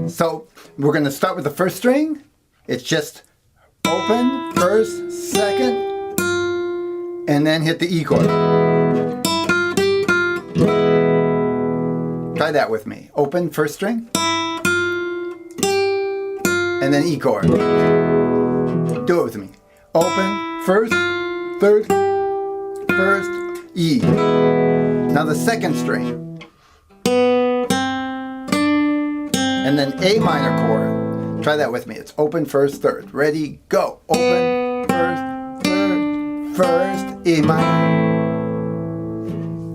So we're going to start with the first string. It's just open, first, second, and then hit the E chord. Try that with me. Open, first string, and then E chord. Do it with me. Open, first, third, first, E. Now the second string. And then A minor chord. Try that with me. It's open, first, third. Ready, go. Open, first, third, first, E minor.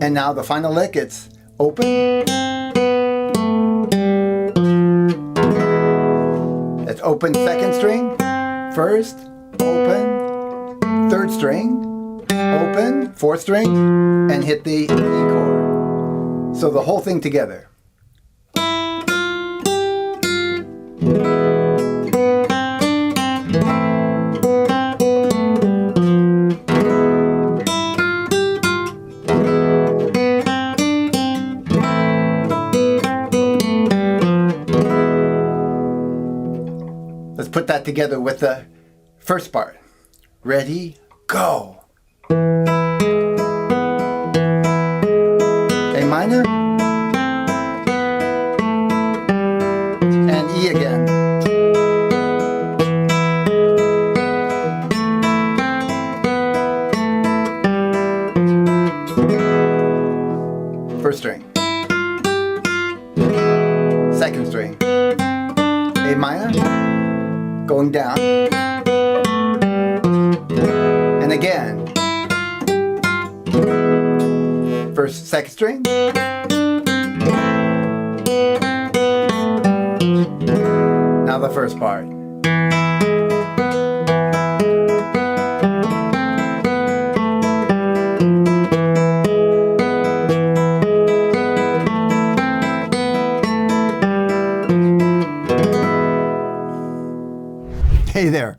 And now the final lick, it's open. That's open, second string, first, open, third string, open, fourth string, and hit the E chord. So the whole thing together. Let's put that together with the first part. Ready, go. A minor. And E again. First string. Second string. A minor. Going down. And again. First, second string. Now the first part. Hey there.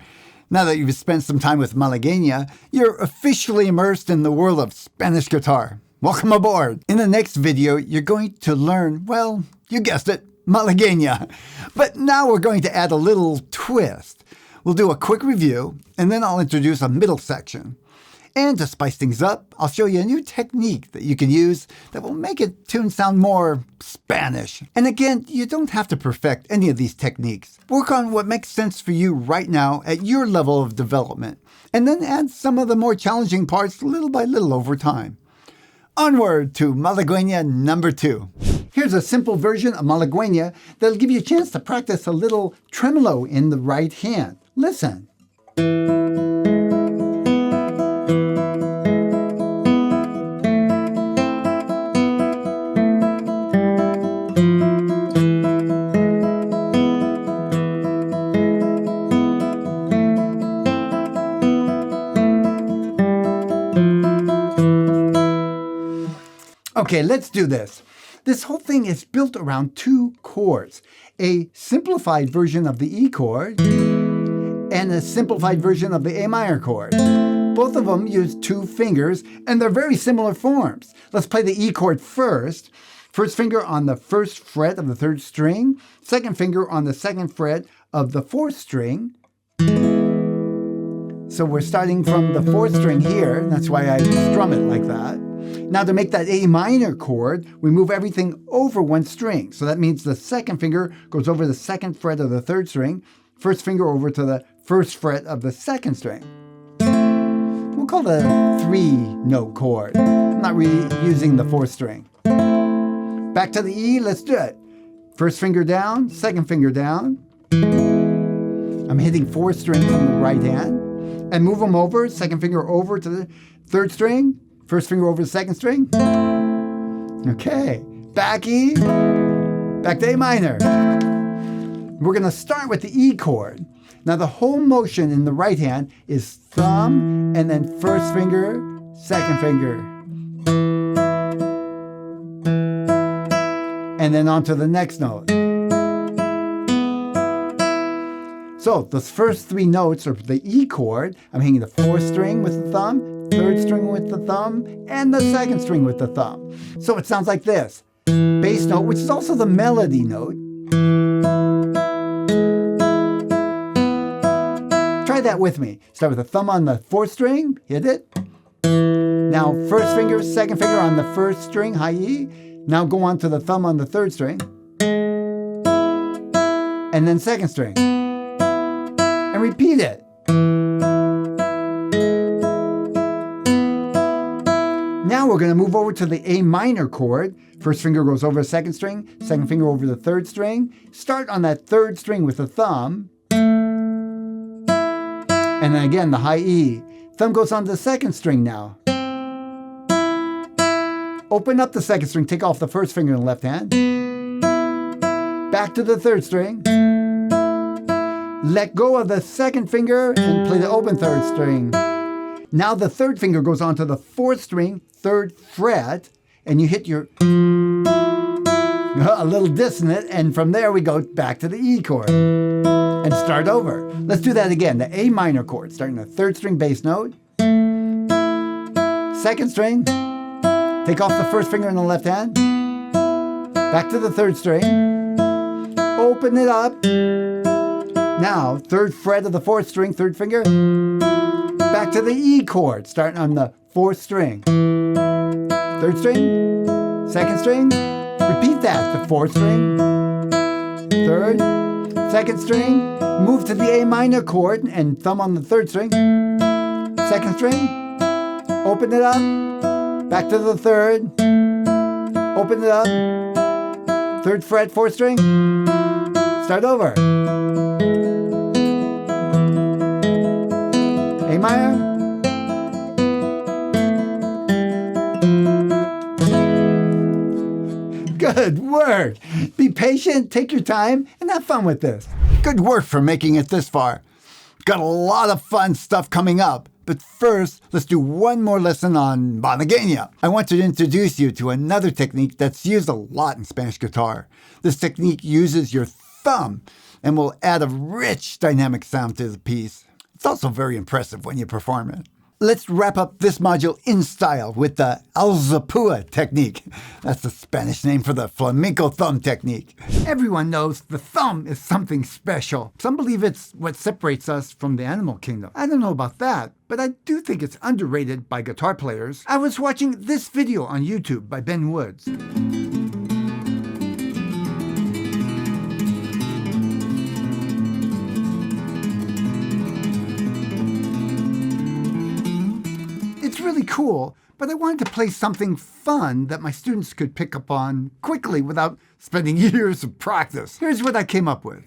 Now that you've spent some time with Malagueña, you're officially immersed in the world of Spanish guitar. Welcome aboard. In the next video, you're going to learn, well, you guessed it, Malagueña. But now we're going to add a little twist. We'll do a quick review, and then I'll introduce a middle section. And to spice things up, I'll show you a new technique that you can use that will make a tune sound more Spanish. And again, you don't have to perfect any of these techniques. Work on what makes sense for you right now at your level of development, and then add some of the more challenging parts little by little over time. Onward to Malagueña number 2. Here's a simple version of Malagueña that'll give you a chance to practice a little tremolo in the right hand. Listen. Okay, let's do this. This whole thing is built around 2 chords, a simplified version of the E chord and a simplified version of the A minor chord. Both of them use 2 fingers, and they're very similar forms. Let's play the E chord first. First finger on the 1st fret of the 3rd string, second finger on the 2nd fret of the 4th string. So we're starting from the 4th string here, and that's why I strum it like that. Now to make that A minor chord, we move everything over 1 string. So that means the 2nd finger goes over the 2nd fret of the 3rd string, 1st finger over to the 1st fret of the 2nd string. We'll call it a 3-note chord. I'm not really using the 4th string. Back to the E, let's do it. 1st finger down, 2nd finger down. I'm hitting 4 strings on the right hand. And move them over, 2nd finger over to the 3rd string. 1st finger over the 2nd string. Okay, back E, back to A minor. We're going to start with the E chord. Now the whole motion in the right hand is thumb and then 1st finger, 2nd finger. And then on to the next note. So those first 3 notes are the E chord. I'm hitting the 4th string with the thumb, 3rd string with the thumb, and the 2nd string with the thumb. So it sounds like this. Bass note, which is also the melody note. Try that with me. Start with the thumb on the 4th string, hit it. Now 1st finger, 2nd finger on the 1st string, high E. Now go on to the thumb on the 3rd string. And then 2nd string. And repeat it. Now we're going to move over to the A minor chord. 1st finger goes over the 2nd string, 2nd finger over the 3rd string. Start on that 3rd string with the thumb. And then again, the high E. Thumb goes on to the 2nd string now. Open up the 2nd string, take off the 1st finger in the left hand. Back to the 3rd string. Let go of the 2nd finger and play the open 3rd string. Now the 3rd finger goes onto the 4th string, 3rd fret, and you hit your a little dissonant, and from there we go back to the E chord and start over. Let's do that again. The A minor chord, starting the 3rd string bass note, 2nd string, take off the 1st finger in the left hand, back to the 3rd string, open it up. Now, 3rd fret of the 4th string, 3rd finger, back to the E chord, starting on the 4th string. 3rd string, 2nd string, repeat that, the 4th string, 3rd, 2nd string, move to the A minor chord and thumb on the 3rd string, 2nd string, open it up, back to the 3rd, open it up, 3rd fret, 4th string, start over. A minor. Good work. Be patient, take your time, and have fun with this. Good work for making it this far. Got a lot of fun stuff coming up. But first, let's do one more lesson on Malagueña. I want to introduce you to another technique that's used a lot in Spanish guitar. This technique uses your thumb and will add a rich dynamic sound to the piece. It's also very impressive when you perform it. Let's wrap up this module in style with the Alzapúa technique. That's the Spanish name for the flamenco thumb technique. Everyone knows the thumb is something special. Some believe it's what separates us from the animal kingdom. I don't know about that, but I do think it's underrated by guitar players. I was watching this video on YouTube by Ben Woods. It's really cool, but I wanted to play something fun that my students could pick up on quickly without spending years of practice. Here's what I came up with.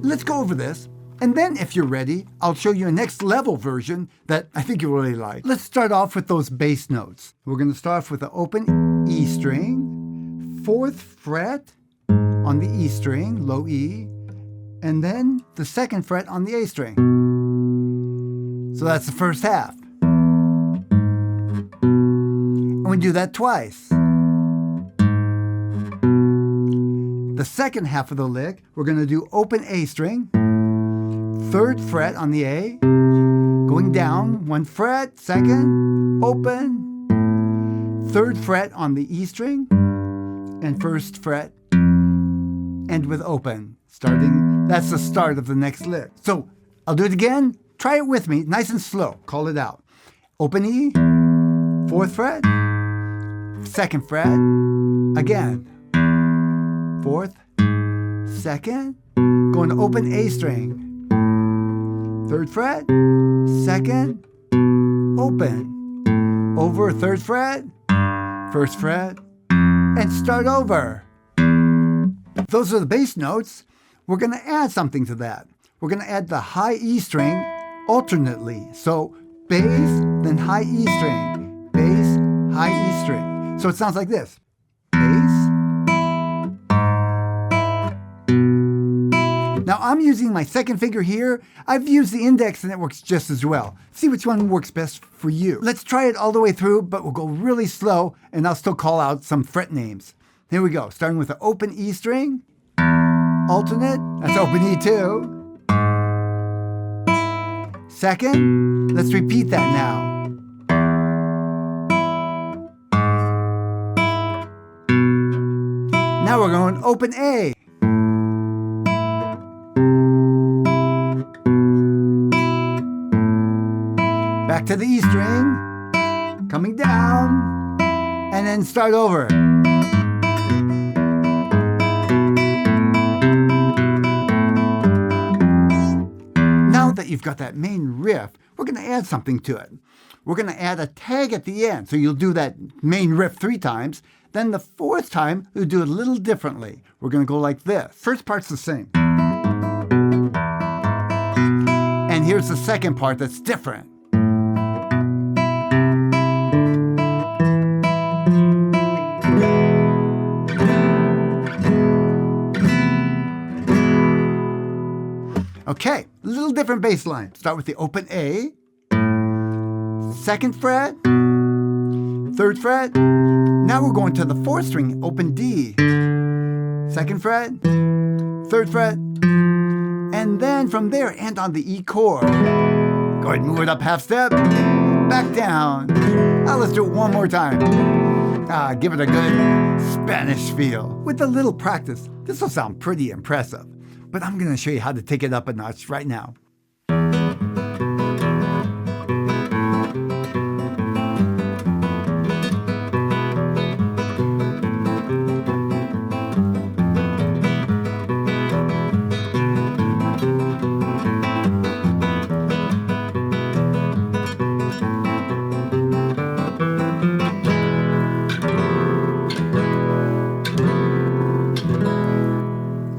Let's go over this, and then if you're ready, I'll show you a next level version that I think you'll really like. Let's start off with those bass notes. We're going to start off with an open E string, 4th fret on the E string, low E, and then the 2nd fret on the A string. So that's the first half. And we do that twice. The second half of the lick, we're going to do open A string, 3rd fret on the A, going down 1 fret, 2nd, open, 3rd fret on the E string, and 1st fret, end with open. That's the start of the next lick. So I'll do it again. Try it with me, nice and slow. Call it out. Open E, 4th fret, 2nd fret, again. 4th, 2nd, going to open A string, 3rd fret, 2nd, open, over 3rd fret, 1st fret, and start over. Those are the bass notes. We're going to add something to that. We're going to add the high E string alternately. So bass, then high E string, bass, high E string. So it sounds like this. Bass. Now I'm using my 2nd finger here. I've used the index and it works just as well. See which one works best for you. Let's try it all the way through, but we'll go really slow and I'll still call out some fret names. Here we go, starting with the open E string, alternate, that's open E2. 2nd, let's repeat that now. Now we're going open A. Back to the E string, coming down, and then start over. Now that you've got that main riff, we're going to add something to it. We're going to add a tag at the end. So you'll do that main riff 3 times. Then the 4th time, we'll do it a little differently. We're going to go like this. First part's the same. And here's the second part that's different. Okay, a little different bass line. Start with the open A, 2nd fret, 3rd fret. Now we're going to the 4th string, open D, 2nd fret, 3rd fret, and then from there end on the E chord. Go ahead and move it up half step, back down. Now let's do it one more time. Give it a good Spanish feel. With a little practice, this will sound pretty impressive. But I'm going to show you how to take it up a notch right now.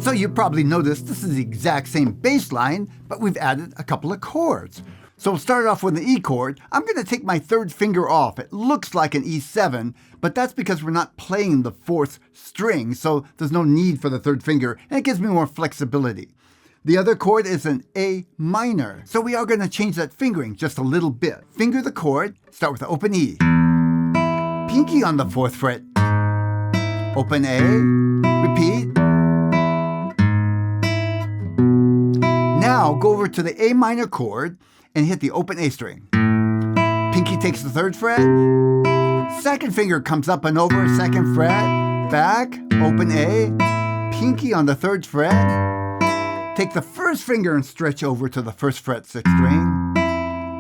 So you probably noticed this is the exact same bass line, but we've added a couple of chords. So we'll start off with an E chord. I'm going to take my third finger off. It looks like an E7, but that's because we're not playing the fourth string, so there's no need for the third finger, and it gives me more flexibility. The other chord is an A minor, so we are going to change that fingering just a little bit. Finger the chord, start with the open E. Pinky on the 4th fret. Open A, repeat. Now go over to the A minor chord and hit the open A string. Pinky takes the 3rd fret. 2nd finger comes up and over, 2nd fret. Back, open A. Pinky on the 3rd fret. Take the 1st finger and stretch over to the 1st fret 6th string,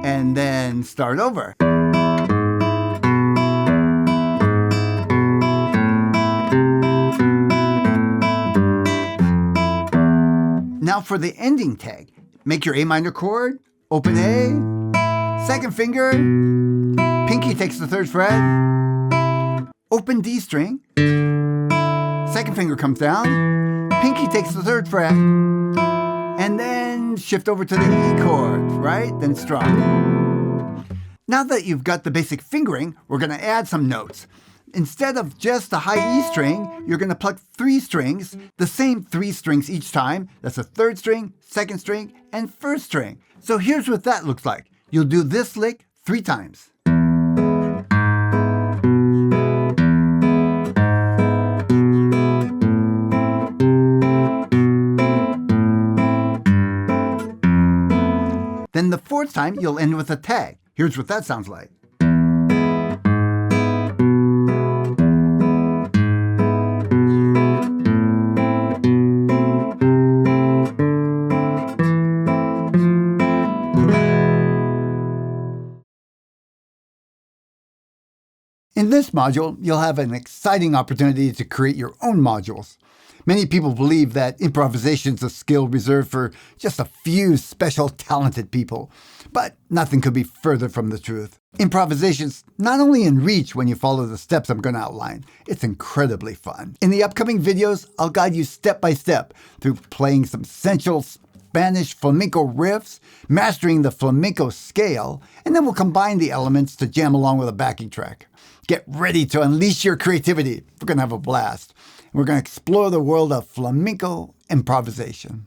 and then start over. Now for the ending tag, make your A minor chord, open A, 2nd finger, pinky takes the 3rd fret, open D string, 2nd finger comes down, pinky takes the 3rd fret, and then shift over to the E chord, right? Then strum. Now that you've got the basic fingering, we're going to add some notes. Instead of just the high E string, you're going to pluck 3 strings, the same 3 strings each time. That's a 3rd string, 2nd string, and 1st string. So here's what that looks like. You'll do this lick 3 times. Then the 4th time, you'll end with a tag. Here's what that sounds like. In this module, you'll have an exciting opportunity to create your own modules. Many people believe that improvisation is a skill reserved for just a few special talented people, but nothing could be further from the truth. Improvisation's not only in reach when you follow the steps I'm going to outline, it's incredibly fun. In the upcoming videos, I'll guide you step by step through playing some essential Spanish flamenco riffs, mastering the flamenco scale, and then we'll combine the elements to jam along with a backing track. Get ready to unleash your creativity. We're going to have a blast. We're going to explore the world of flamenco improvisation.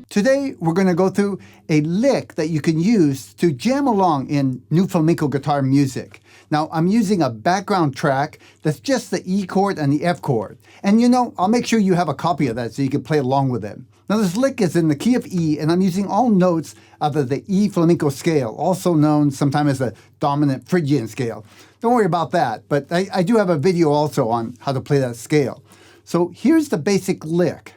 Today, we're going to go through a lick that you can use to jam along in new flamenco guitar music. Now, I'm using a background track that's just the E chord and the F chord. And I'll make sure you have a copy of that so you can play along with it. Now, this lick is in the key of E, and I'm using all notes of the E flamenco scale, also known sometimes as the dominant Phrygian scale. Don't worry about that, but I do have a video also on how to play that scale. So here's the basic lick.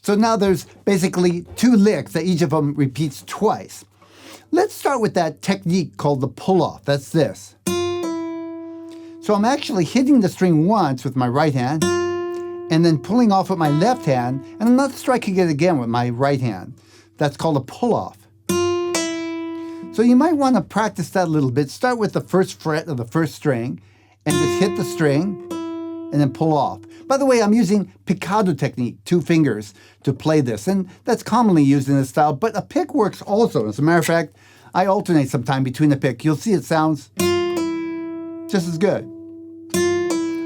So now there's basically 2 licks that each of them repeats twice. Let's start with that technique called the pull-off. That's this. So I'm actually hitting the string once with my right hand, and then pulling off with my left hand, and I'm not striking it again with my right hand. That's called a pull-off. So you might want to practice that a little bit. Start with the 1st fret of the 1st string, and just hit the string, and then pull off. By the way, I'm using picado technique, 2 fingers, to play this, and that's commonly used in this style, but a pick works also. As a matter of fact, I alternate sometime between the pick. You'll see it sounds just as good.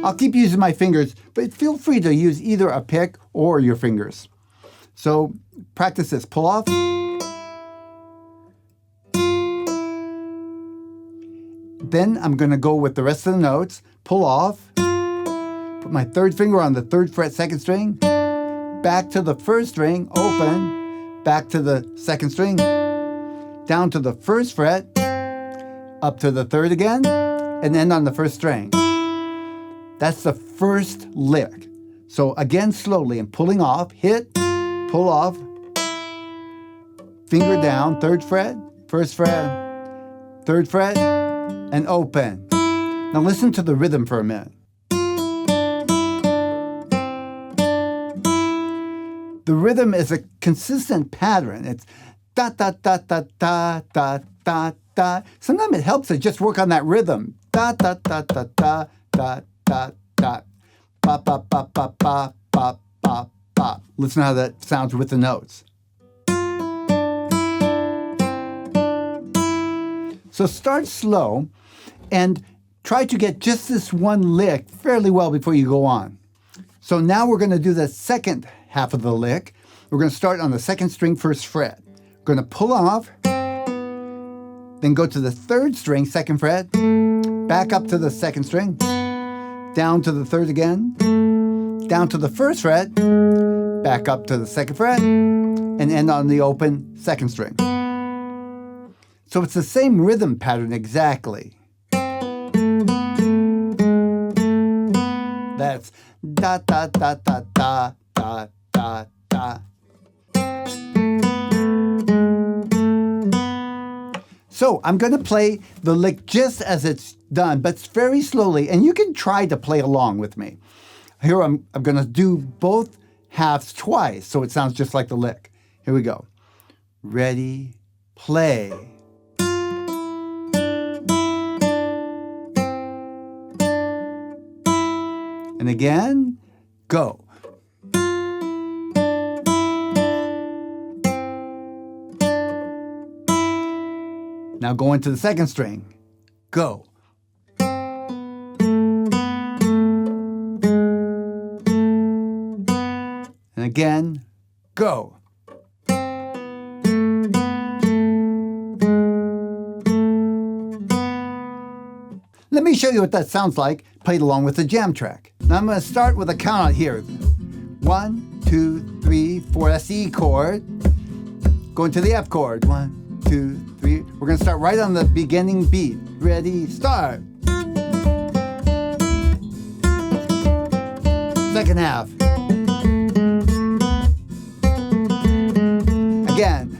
I'll keep using my fingers, but feel free to use either a pick or your fingers. So practice this. Pull off. Then I'm going to go with the rest of the notes. Pull off. Put my 3rd finger on the 3rd fret 2nd string. Back to the 1st string. Open. Back to the 2nd string. Down to the 1st fret. Up to the 3rd again. And end on the 1st string. That's the first lick. So again, slowly, and pulling off, hit, pull off, finger down, 3rd fret, 1st fret, 3rd fret, and open. Now listen to the rhythm for a minute. The rhythm is a consistent pattern. It's da da da da da da da da. Sometimes it helps to just work on that rhythm. Da da da da da da da da. Ba ba ba ba ba ba ba ba. Listen how that sounds with the notes. So start slow and try to get just this one lick fairly well before you go on. So now we're going to do the second half of the lick. We're going to start on the 2nd string, 1st fret. We're going to pull off, then go to the 3rd string, 2nd fret, back up to the 2nd string, down to the 3rd again, down to the 1st fret, back up to the 2nd fret, and end on the open 2nd string. So it's the same rhythm pattern exactly. That's da da da da da da da da. So I'm going to play the lick just as it's done, but it's very slowly, and you can try to play along with me. Here I'm going to do both halves twice, so it sounds just like the lick. Here we go. Ready, play. And again, go. Now go into the 2nd string. Go. And again, go. Let me show you what that sounds like played along with the jam track. Now I'm going to start with a count out here. 1, 2, 3, 4. That's the E chord. Going to the F chord. 1, 2, 3. We're going to start right on the beginning beat. Ready, start. Second half. Again.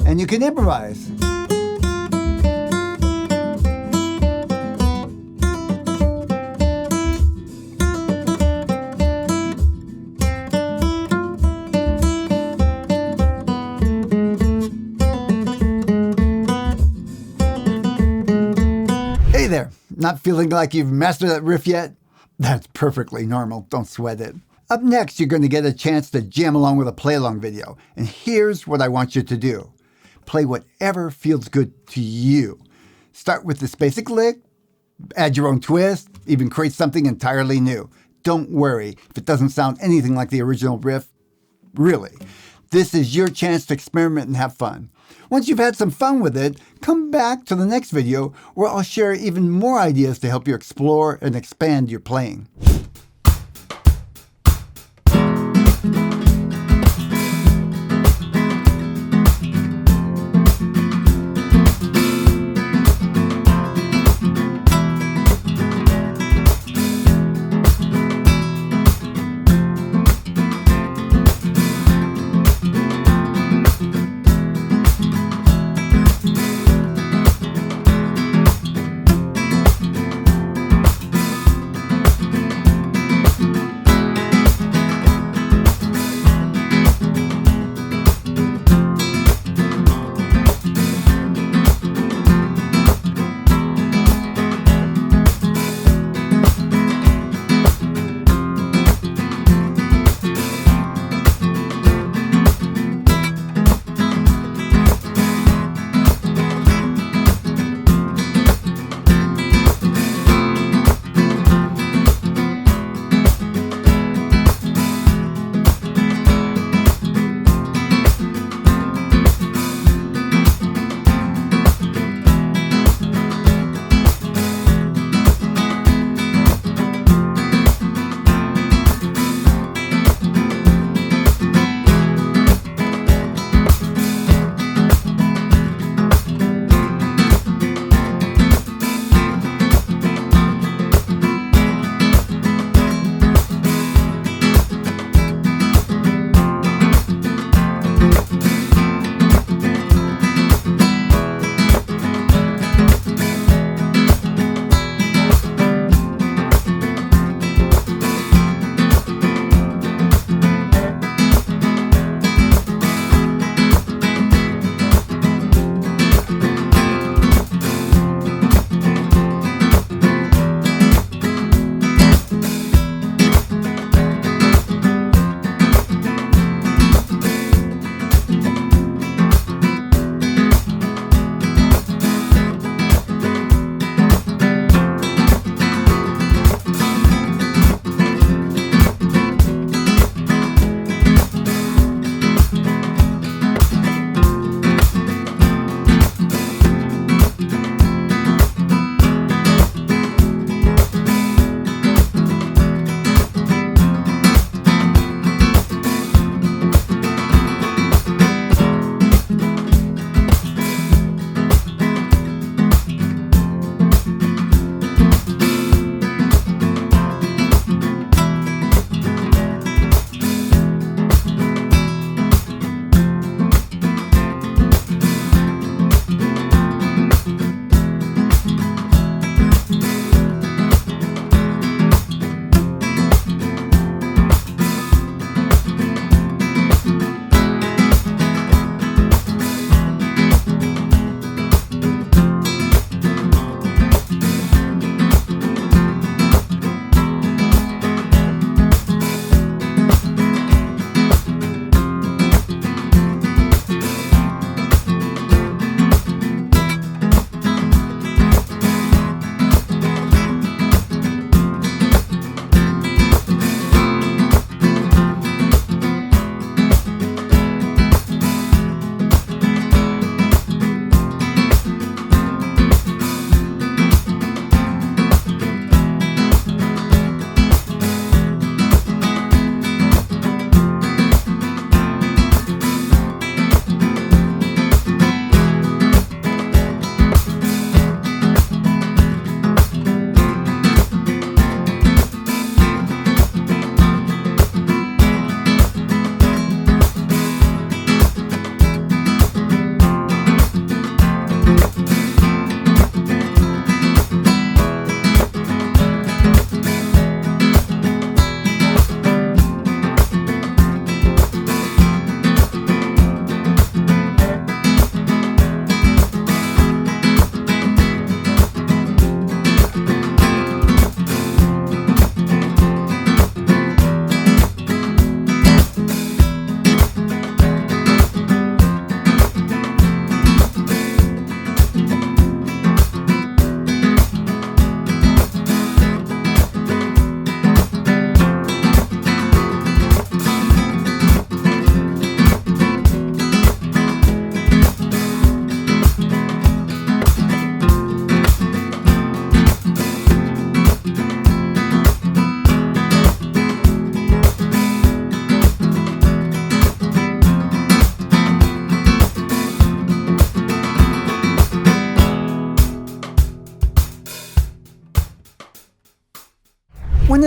And you can improvise. Hey there, not feeling like you've mastered that riff yet? That's perfectly normal, don't sweat it. Up next, you're going to get a chance to jam along with a play-along video. And here's what I want you to do. Play whatever feels good to you. Start with this basic lick, add your own twist, even create something entirely new. Don't worry if it doesn't sound anything like the original riff. Really, this is your chance to experiment and have fun. Once you've had some fun with it, come back to the next video where I'll share even more ideas to help you explore and expand your playing.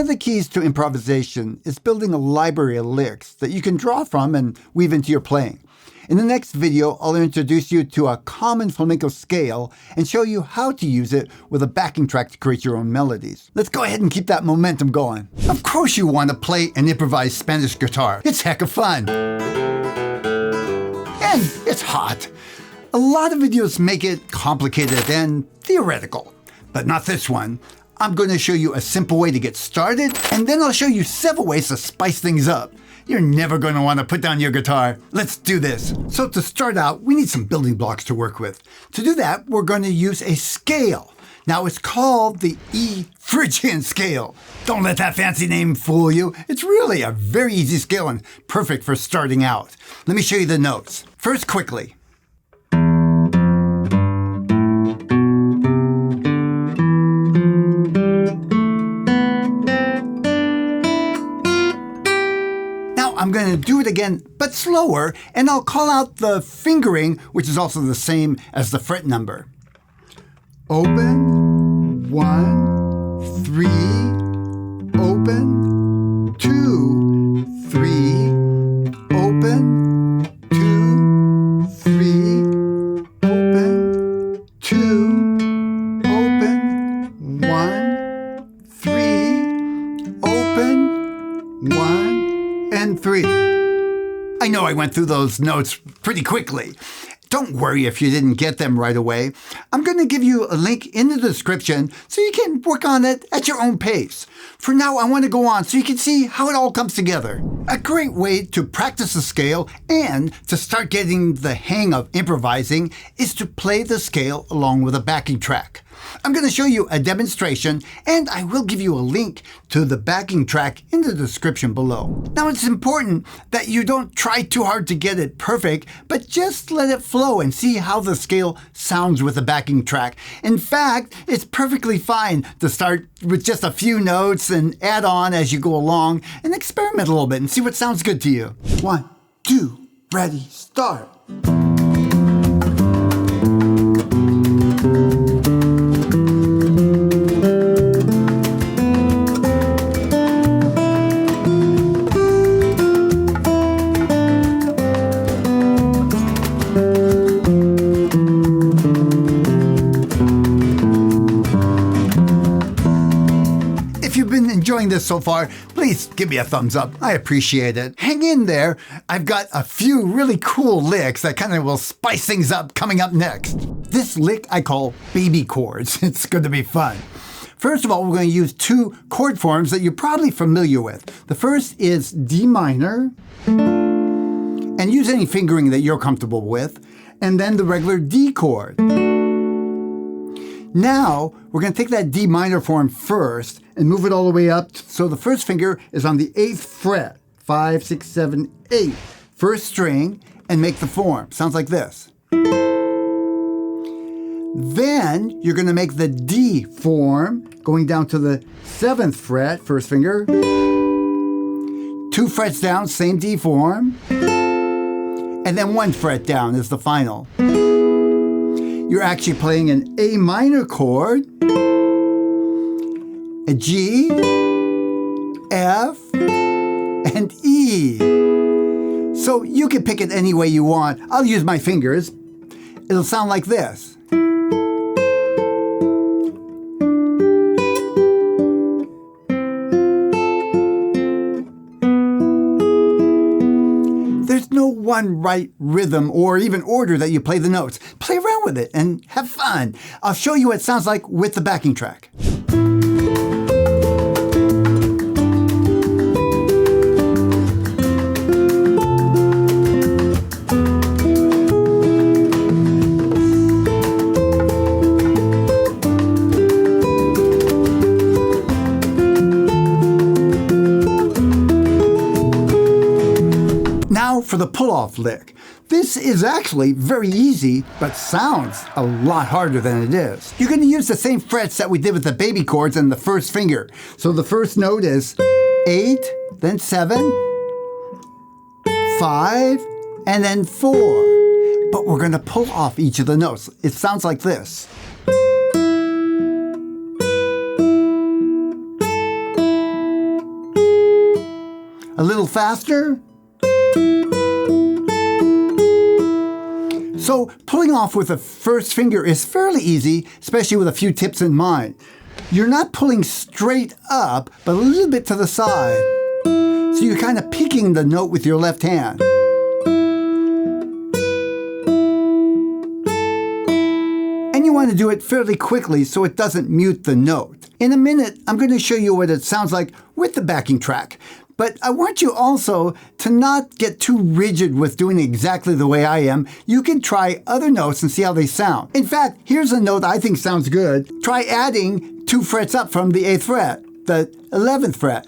of the keys to improvisation is building a library of licks that you can draw from and weave into your playing. In the next video, I'll introduce you to a common flamenco scale and show you how to use it with a backing track to create your own melodies. Let's go ahead and keep that momentum going. Of course you want to play and improvise Spanish guitar. It's heck of fun. And it's hot. A lot of videos make it complicated and theoretical, but not this one. I'm going to show you a simple way to get started, and then I'll show you several ways to spice things up. You're never going to want to put down your guitar. Let's do this. So to start out, we need some building blocks to work with. To do that, we're going to use a scale. Now it's called the E Phrygian scale. Don't let that fancy name fool you. It's really a very easy scale and perfect for starting out. Let me show you the notes. First, quickly. I'm going to do it again, but slower, and I'll call out the fingering, which is also the same as the fret number. Open, 1, 3, open, 2, 3, open, 2, 3, open, 2, open, 1, 3, open, 1, and 3. I know I went through those notes pretty quickly. Don't worry if you didn't get them right away. I'm going to give you a link in the description so you can work on it at your own pace. For now, I want to go on so you can see how it all comes together. A great way to practice the scale and to start getting the hang of improvising is to play the scale along with a backing track. I'm going to show you a demonstration, and I will give you a link to the backing track in the description below. Now, it's important that you don't try too hard to get it perfect, but just let it flow and see how the scale sounds with the backing track. In fact, it's perfectly fine to start with just a few notes and add on as you go along and experiment a little bit and see what sounds good to you. 1, 2, ready, start. Enjoying this so far, please give me a thumbs up. I appreciate it. Hang in there. I've got a few really cool licks that kind of will spice things up coming up next. This lick I call baby chords. It's going to be fun. First of all, we're going to use 2 chord forms that you're probably familiar with. The first is D minor, and use any fingering that you're comfortable with, and then the regular D chord. Now, we're going to take that D minor form first and move it all the way up so the first finger is on the 8th fret, 5, 6, 7, 8, first string, and make the form. Sounds like this. Then you're going to make the D form going down to the 7th fret, first finger, 2 frets down, same D form, and then 1 fret down is the final. You're actually playing an A minor chord, a G, F, and E. So you can pick it any way you want. I'll use my fingers. It'll sound like this. There's no one right rhythm or even order that you play the notes. Play around with it and have fun. I'll show you what it sounds like with the backing track. Now for the pull-off lick. This is actually very easy, but sounds a lot harder than it is. You're going to use the same frets that we did with the baby chords and the first finger. So the first note is 8, then 7, 5, and then 4. But we're going to pull off each of the notes. It sounds like this. A little faster. So pulling off with the first finger is fairly easy, especially with a few tips in mind. You're not pulling straight up, but a little bit to the side. So you're kind of picking the note with your left hand. And you want to do it fairly quickly so it doesn't mute the note. In a minute, I'm going to show you what it sounds like with the backing track. But I want you also to not get too rigid with doing exactly the way I am. You can try other notes and see how they sound. In fact, here's a note I think sounds good. Try adding 2 frets up from the 8th fret, the 11th fret.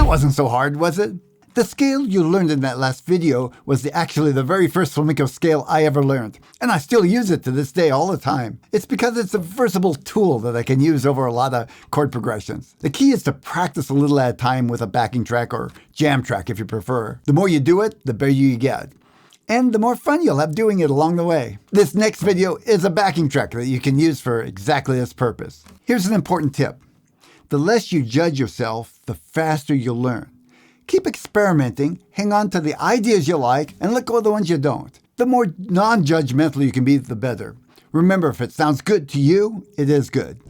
Wasn't so hard, was it? The scale you learned in that last video was actually the very first flamenco scale I ever learned, and I still use it to this day all the time. It's because it's a versatile tool that I can use over a lot of chord progressions. The key is to practice a little at a time with a backing track or jam track if you prefer. The more you do it, the better you get. And the more fun you'll have doing it along the way. This next video is a backing track that you can use for exactly this purpose. Here's an important tip. The less you judge yourself, the faster you'll learn. Keep experimenting, hang on to the ideas you like, and let go of the ones you don't. The more non-judgmental you can be, the better. Remember, if it sounds good to you, it is good.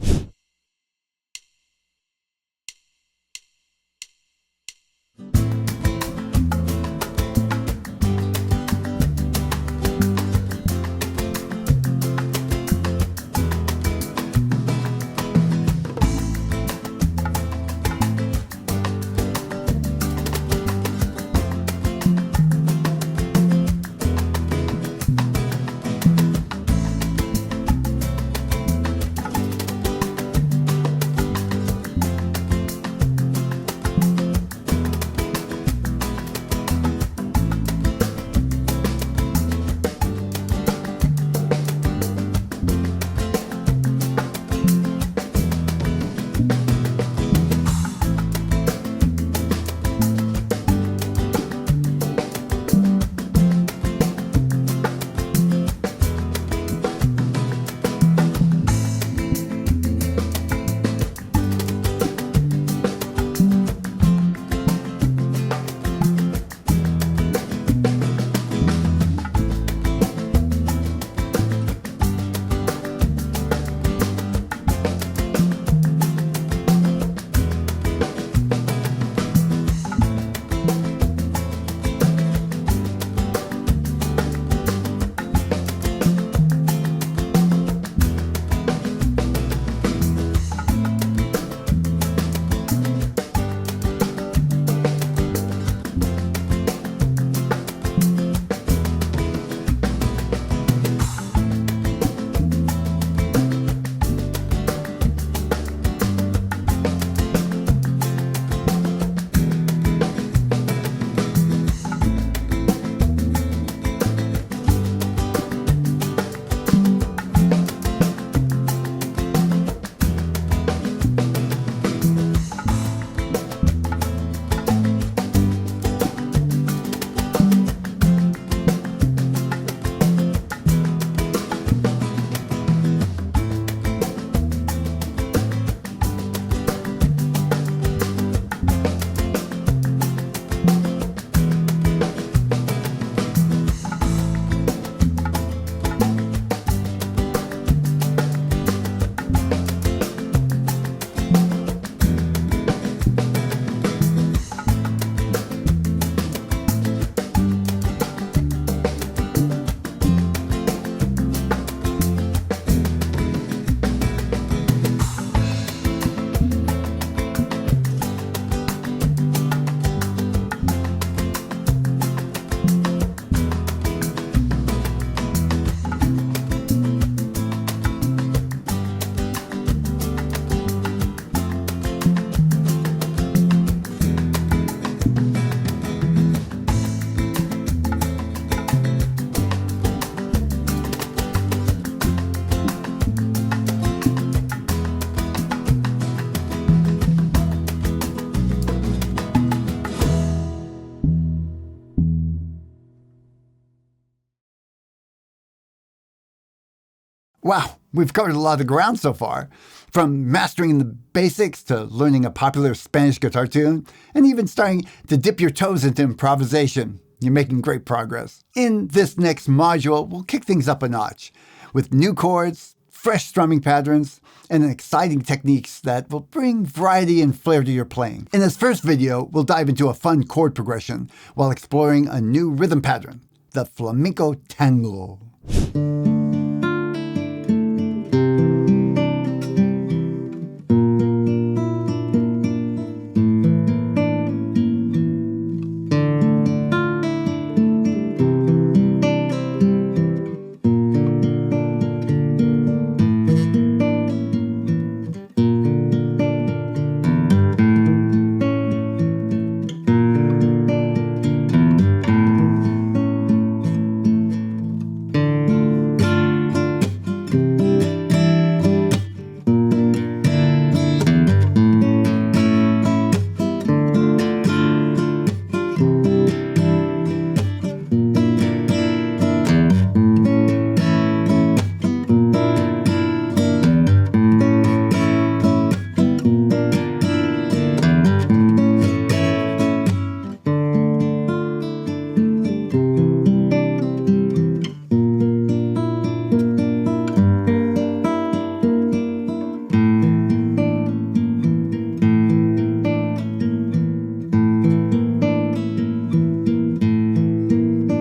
Wow, we've covered a lot of ground so far. From mastering the basics to learning a popular Spanish guitar tune, and even starting to dip your toes into improvisation. You're making great progress. In this next module, we'll kick things up a notch with new chords, fresh strumming patterns, and exciting techniques that will bring variety and flair to your playing. In this first video, we'll dive into a fun chord progression while exploring a new rhythm pattern, the flamenco tango.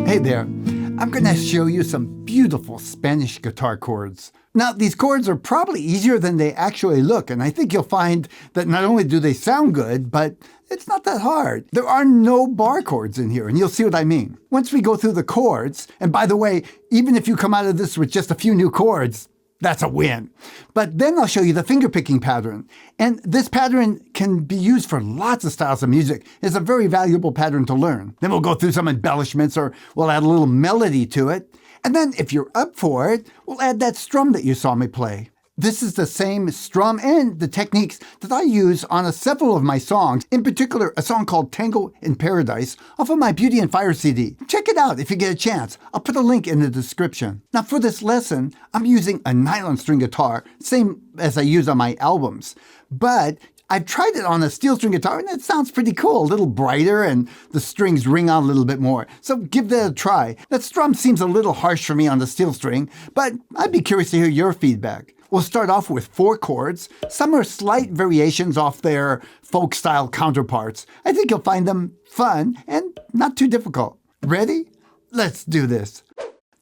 Hey there, I'm going to show you some beautiful Spanish guitar chords. Now, these chords are probably easier than they actually look, and I think you'll find that not only do they sound good, but it's not that hard. There are no bar chords in here, and you'll see what I mean. Once we go through the chords, and by the way, even if you come out of this with just a few new chords, that's a win. But then I'll show you the fingerpicking pattern. And this pattern can be used for lots of styles of music. It's a very valuable pattern to learn. Then we'll go through some embellishments, or we'll add a little melody to it. And then if you're up for it, we'll add that strum that you saw me play. This is the same strum and the techniques that I use on several of my songs, in particular a song called Tango in Paradise off of my Beauty and Fire CD. Check it out if you get a chance. I'll put a link in the description. Now for this lesson, I'm using a nylon string guitar, same as I use on my albums. But I've tried it on a steel string guitar and it sounds pretty cool, a little brighter and the strings ring out a little bit more. So give that a try. That strum seems a little harsh for me on the steel string, but I'd be curious to hear your feedback. We'll start off with 4 chords. Some are slight variations off their folk-style counterparts. I think you'll find them fun and not too difficult. Ready? Let's do this.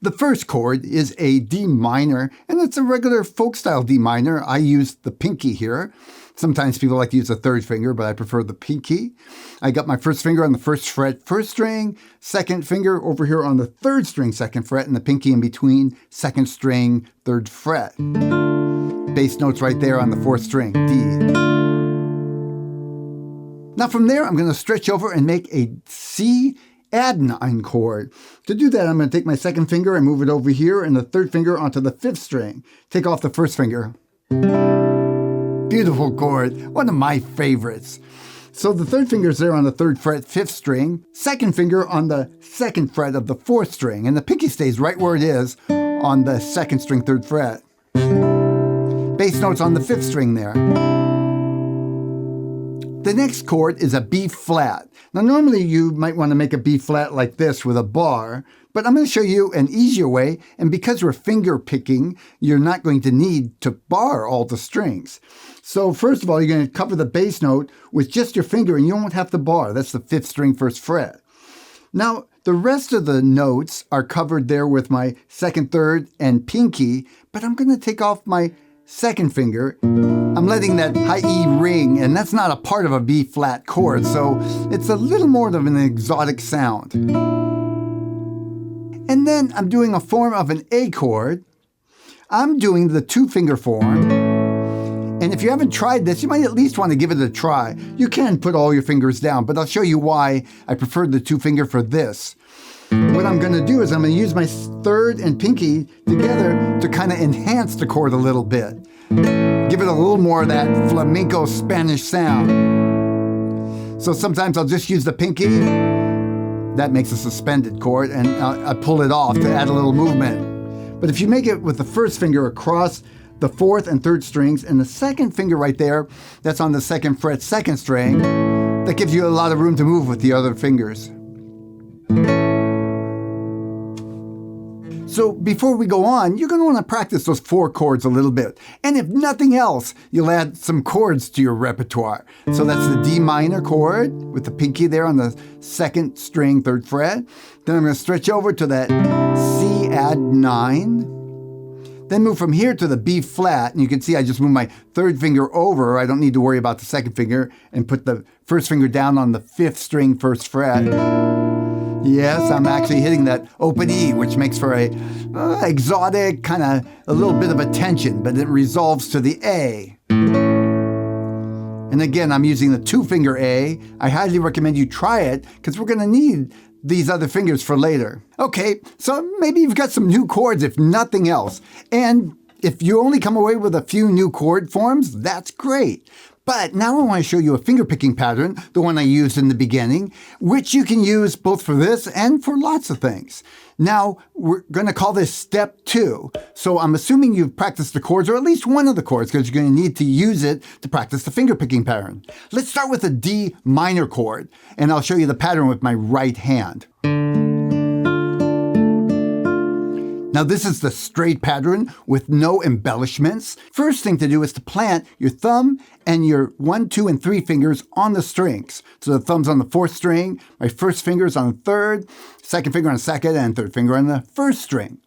The first chord is a D minor, and it's a regular folk-style D minor. I use the pinky here. Sometimes people like to use the 3rd finger, but I prefer the pinky. I got my 1st finger on the 1st fret, 1st string, 2nd finger over here on the 3rd string, 2nd fret, and the pinky in between, 2nd string, 3rd fret. Bass notes right there on the 4th string, D. Now from there, I'm going to stretch over and make a C add 9 chord. To do that, I'm going to take my 2nd finger and move it over here, and the 3rd finger onto the 5th string. Take off the 1st finger. Beautiful chord, one of my favorites. So the 3rd finger is there on the 3rd fret, 5th string, 2nd finger on the 2nd fret of the 4th string, and the pinky stays right where it is on the 2nd string, 3rd fret. Bass notes on the 5th string there. The next chord is a B flat. Now normally you might want to make a B flat like this with a bar, but I'm going to show you an easier way, and because we're finger picking, you're not going to need to bar all the strings. So first of all, you're going to cover the bass note with just your finger, and you won't have to bar. That's the 5th string, 1st fret. Now, the rest of the notes are covered there with my 2nd, 3rd, and pinky, but I'm going to take off my 2nd finger. I'm letting that high E ring, and that's not a part of a B flat chord, so it's a little more of an exotic sound. And then I'm doing a form of an A chord. I'm doing the 2-finger form. And if you haven't tried this, you might at least want to give it a try. You can put all your fingers down, but I'll show you why I prefer the 2-finger for this. What I'm going to do is I'm going to use my 3rd and pinky together to kind of enhance the chord a little bit. Give it a little more of that flamenco Spanish sound. So sometimes I'll just use the pinky. That makes a suspended chord, and I pull it off to add a little movement. But if you make it with the first finger across the fourth and third strings and the second finger right there, that's on the second fret, second string, that gives you a lot of room to move with the other fingers. So before we go on, you're going to want to practice those 4 chords a little bit. And if nothing else, you'll add some chords to your repertoire. So that's the D minor chord with the pinky there on the second string, third fret. Then I'm going to stretch over to that C add 9. Then move from here to the B flat. And you can see I just move my third finger over. I don't need to worry about the second finger, and put the first finger down on the 5th string, 1st fret. Yes, I'm actually hitting that open E, which makes for a exotic, kind of a little bit of a tension, but it resolves to the A. And again, I'm using the 2-finger A. I highly recommend you try it, because we're going to need these other fingers for later. Okay, so maybe you've got some new chords, if nothing else. And if you only come away with a few new chord forms, that's great. But now I want to show you a finger-picking pattern, the one I used in the beginning, which you can use both for this and for lots of things. Now, we're going to call this step 2. So I'm assuming you've practiced the chords, or at least one of the chords, because you're going to need to use it to practice the finger-picking pattern. Let's start with a D minor chord, and I'll show you the pattern with my right hand. Now this is the straight pattern with no embellishments. First thing to do is to plant your thumb and your 1, 2, and 3 fingers on the strings. So the thumb's on the 4th string, my first finger's on the 3rd, second finger on the 2nd, and third finger on the 1st string.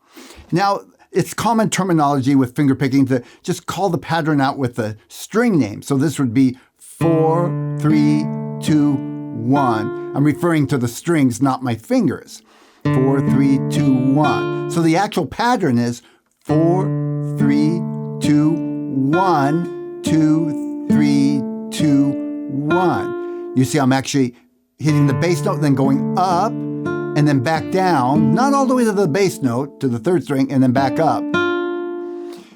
Now, it's common terminology with finger picking to just call the pattern out with the string name. So this would be 4, 3, 2, 1. I'm referring to the strings, not my fingers. 4, 3, 2, 1. So the actual pattern is 4, 3, 2, 1, 2, 3, 2, 1. You see I'm actually hitting the bass note, then going up, and then back down, not all the way to the bass note, to the 3rd string, and then back up.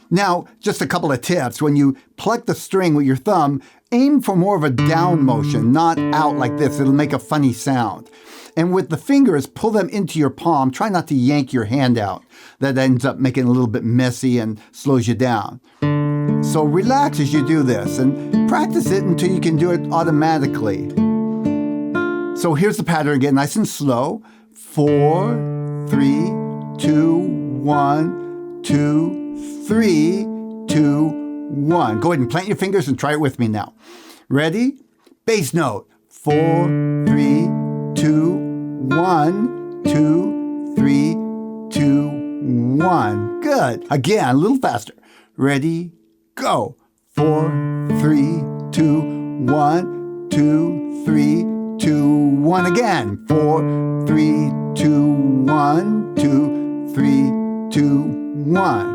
Now, just a couple of tips. When you pluck the string with your thumb, aim for more of a down motion, not out like this. It'll make a funny sound. And with the fingers, pull them into your palm. Try not to yank your hand out. That ends up making it a little bit messy and slows you down. So relax as you do this and practice it until you can do it automatically. So here's the pattern again, nice and slow. 4, 3, 2, 1, 2, 3, 2, 1. Go ahead and plant your fingers and try it with me now. Ready? Bass note. 4, 3, 2, 1, 2, 3, 2, 1. Good. Again, a little faster. Ready? Go. 4, 3, 2, 1, 2, 3, 2, 1. Again. 4, 3, 2, 1, 2, 3, 2, 1.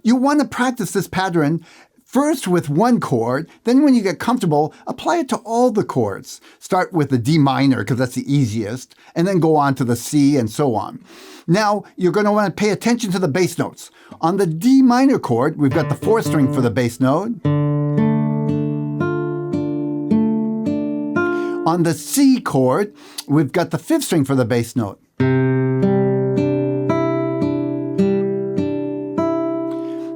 You want to practice this pattern first with one chord, then when you get comfortable, apply it to all the chords. Start with the D minor, because that's the easiest, and then go on to the C and so on. Now, you're going to want to pay attention to the bass notes. On the D minor chord, we've got the 4th string for the bass note. On the C chord, we've got the 5th string for the bass note.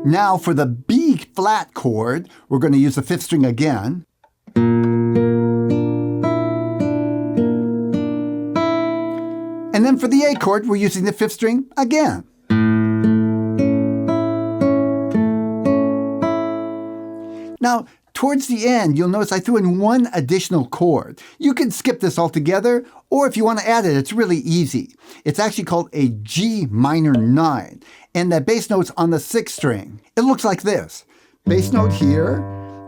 Now for the B flat chord, we're going to use the 5th string again. And then for the A chord, we're using the 5th string again. Now, towards the end, you'll notice I threw in one additional chord. You can skip this altogether, or if you want to add it, it's really easy. It's actually called a G minor 9, and that bass note's on the 6th string. It looks like this. Bass note here,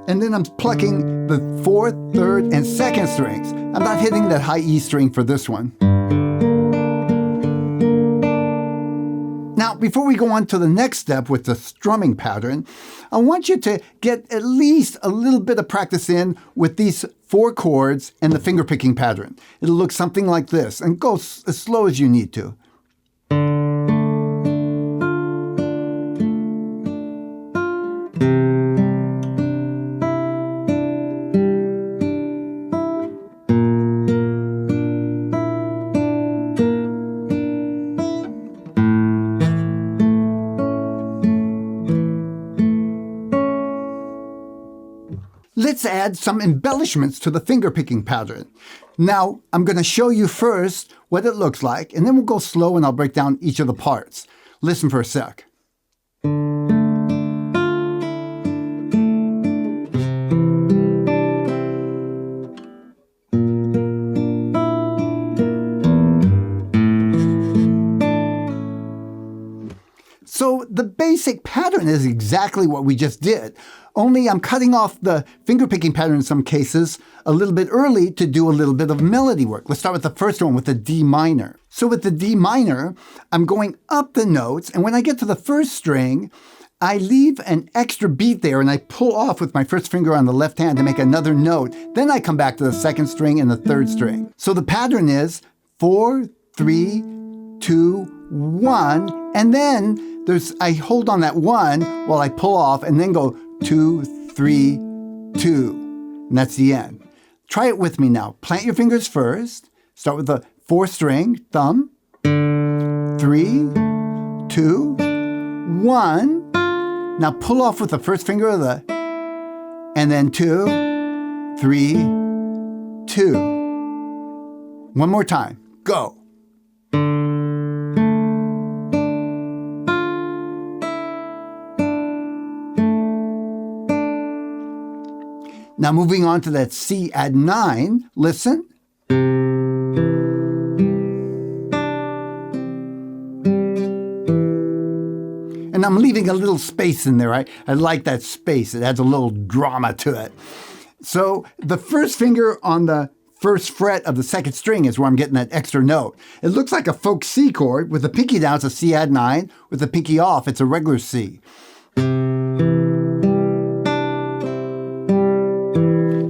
and then I'm plucking the 4th, 3rd, and 2nd strings. I'm not hitting that high E string for this one. Now, before we go on to the next step with the strumming pattern, I want you to get at least a little bit of practice in with these 4 chords and the finger-picking pattern. It'll look something like this, and go as slow as you need to. let's add some embellishments to the fingerpicking pattern. Now, I'm going to show you first what it looks like, and then we'll go slow and I'll break down each of the parts. Listen for a sec. So the basic pattern is exactly what we just did, only I'm cutting off the fingerpicking pattern in some cases a little bit early to do a little bit of melody work. Let's start with the first one with the D minor. So with the D minor, I'm going up the notes, and when I get to the first string, I leave an extra beat there and I pull off with my first finger on the left hand to make another note. Then I come back to the second string and the third string. So the pattern is 4, 3, 2, 1, and then I hold on that 1 while I pull off and then go 2, 3, 2. And that's the end. Try it with me now. Plant your fingers first. Start with the 4th string, thumb. 3, 2, 1. Now pull off with the first finger of the, and then 2, 3, 2. One more time. Go. Now moving on to that C add 9, listen. And I'm leaving a little space in there. I like that space. It adds a little drama to it. So the first finger on the first fret of the second string is where I'm getting that extra note. It looks like a folk C chord. With the pinky down, it's a C add 9. With the pinky off, it's a regular C.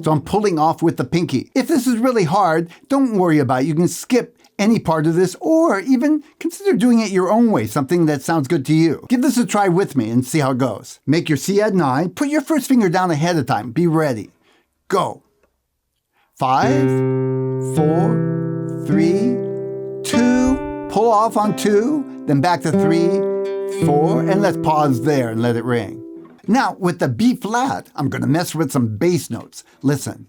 So I'm pulling off with the pinky. If this is really hard, don't worry about it. You can skip any part of this or even consider doing it your own way, something that sounds good to you. Give this a try with me and see how it goes. Make your C add 9. Put your first finger down ahead of time. Be ready. Go. 5, 4, 3, 2. Pull off on 2, then back to 3, 4, and let's pause there and let it ring. Now, with the B flat, I'm going to mess with some bass notes. Listen.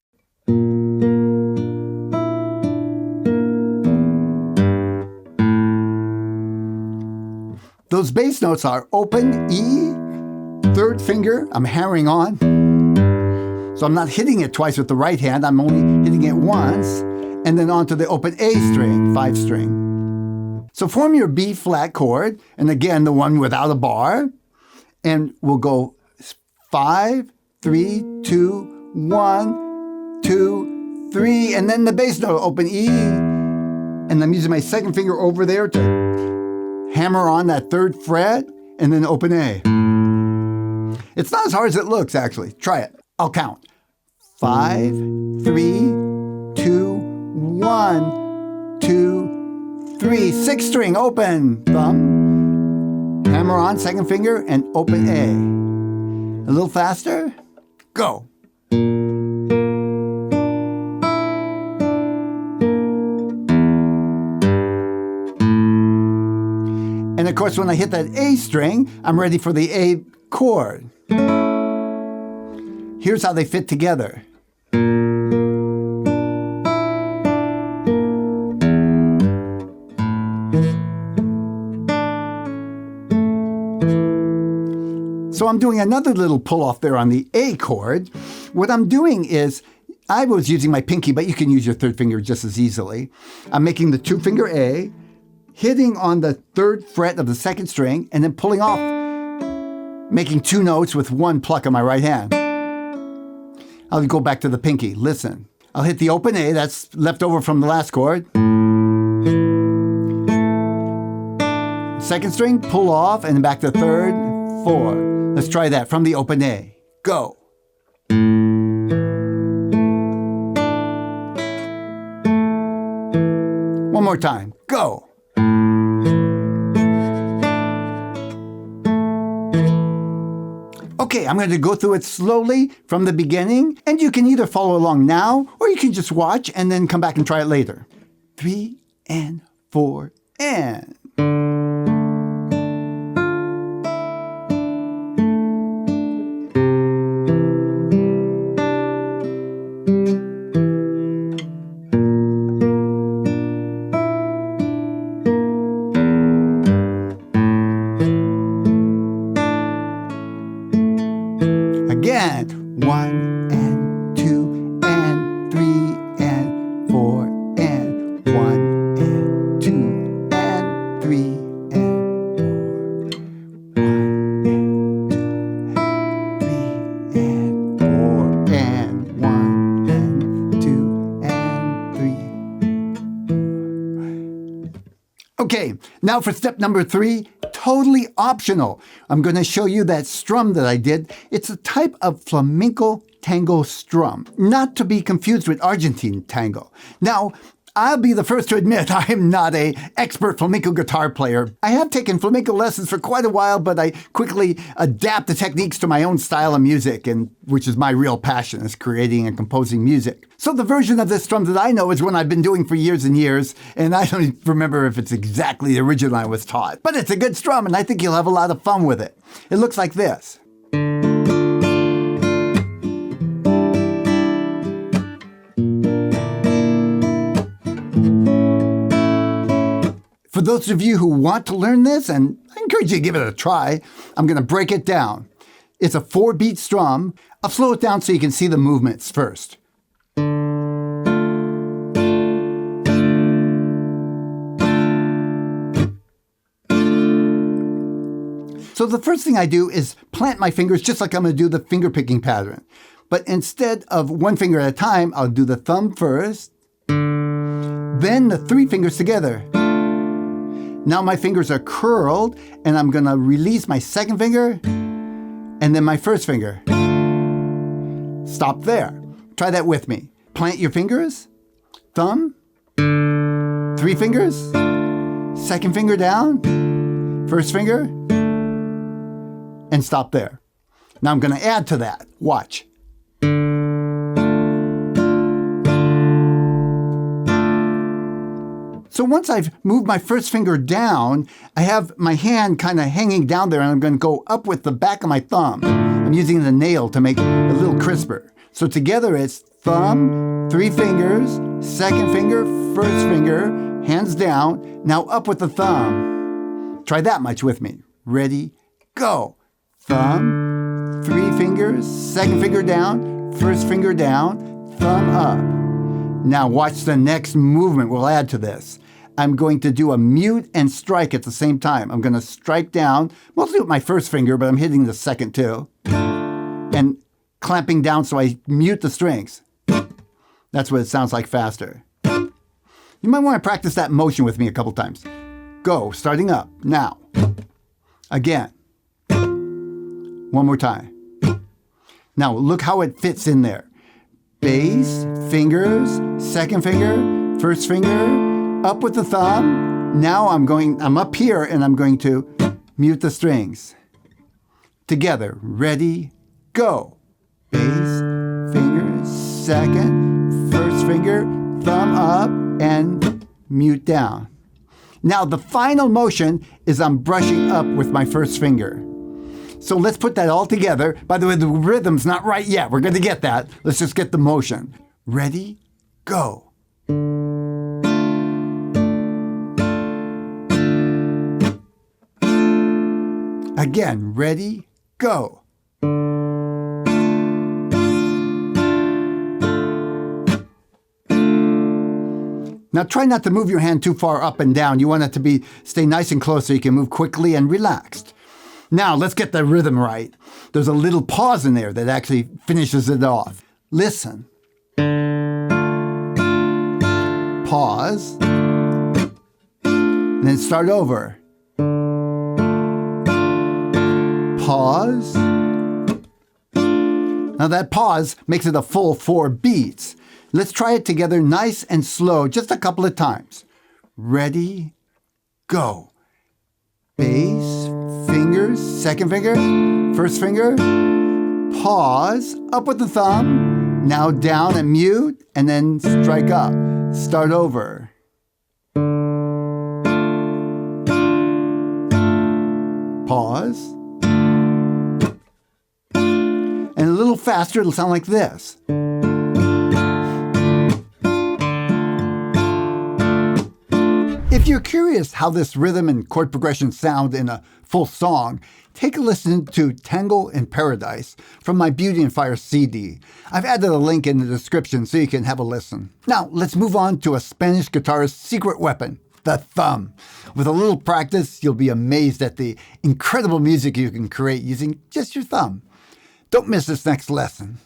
Those bass notes are open E, third finger, I'm hammering on. So I'm not hitting it twice with the right hand, I'm only hitting it once, and then onto the open A string, 5 string. So form your B flat chord, and again, the one without a bar, and we'll go 5, 3, 2, 1, 2, 3, and then the bass note, open E, and I'm using my second finger over there to hammer on that third fret, and then open A. It's not as hard as it looks, actually. Try it. I'll count. 5, 3, 2, 1, 2, 3. 6th string, open, thumb, hammer on, second finger, and open A. A little faster. Go. And of course, when I hit that A string, I'm ready for the A chord. Here's how they fit together. So I'm doing another little pull off there on the A chord. What I'm doing is, I was using my pinky, but you can use your third finger just as easily. I'm making the 2-finger A, hitting on the 3rd fret of the 2nd string, and then pulling off, making 2 notes with 1 pluck on my right hand. I'll go back to the pinky. Listen. I'll hit the open A, that's left over from the last chord. 2nd string, pull off, and then back to 3rd, 4. Let's try that from the open A. Go. One more time. Go. Okay, I'm going to go through it slowly from the beginning, and you can either follow along now, or you can just watch and then come back and try it later. 3 and 4 and... 3 and 4. 1 and 2 and 3. Okay, now for step number 3, totally optional. I'm going to show you that strum that I did. It's a type of flamenco tango strum, not to be confused with Argentine tango. Now, I'll be the first to admit I am not an expert flamenco guitar player. I have taken flamenco lessons for quite a while, but I quickly adapt the techniques to my own style of music, and which is my real passion, is creating and composing music. So the version of this strum that I know is one I've been doing for years and years, and I don't even remember if it's exactly the original I was taught. But it's a good strum, and I think you'll have a lot of fun with it. It looks like this. For those of you who want to learn this, and I encourage you to give it a try, I'm going to break it down. It's a 4-beat strum. I'll slow it down so you can see the movements first. So the first thing I do is plant my fingers just like I'm going to do the finger picking pattern. But instead of one finger at a time, I'll do the thumb first, then the 3 fingers together. Now my fingers are curled, and I'm going to release my second finger, and then my first finger. Stop there. Try that with me. Plant your fingers, thumb, 3 fingers, second finger down, first finger, and stop there. Now I'm going to add to that. Watch. So once I've moved my first finger down, I have my hand kind of hanging down there, and I'm going to go up with the back of my thumb. I'm using the nail to make it a little crisper. So together it's thumb, 3 fingers, second finger, first finger, hands down. Now up with the thumb. Try that much with me. Ready, go. Thumb, 3 fingers, second finger down, first finger down, thumb up. Now watch the next movement we'll add to this. I'm going to do a mute and strike at the same time. I'm going to strike down, mostly with my first finger, but I'm hitting the second too. And clamping down so I mute the strings. That's what it sounds like faster. You might want to practice that motion with me a couple times. Go, starting up, now. Again. One more time. Now look how it fits in there. Bass, fingers, second finger, first finger, up with the thumb. Now I'm up here and I'm going to mute the strings. Together, ready, go. Bass, fingers, second, first finger, thumb up, and mute down. Now the final motion is I'm brushing up with my first finger. So let's put that all together. By the way, the rhythm's not right yet. We're going to get that. Let's just get the motion. Ready, go. Again, ready, go. Now try not to move your hand too far up and down. You want it to stay nice and close so you can move quickly and relaxed. Now let's get the rhythm right. There's a little pause in there that actually finishes it off. Listen. Pause. And then start over. Pause. Now that pause makes it a full 4 beats. Let's try it together nice and slow, just a couple of times. Ready, go. Bass, fingers, second finger, first finger, pause, up with the thumb, now down and mute, and then strike up. Start over. Pause. And a little faster, it'll sound like this. If you're curious how this rhythm and chord progression sound in a full song, take a listen to Tango in Paradise from my Beauty and Fire CD. I've added a link in the description so you can have a listen. Now, let's move on to a Spanish guitarist's secret weapon, the thumb. With a little practice, you'll be amazed at the incredible music you can create using just your thumb. Don't miss this next lesson.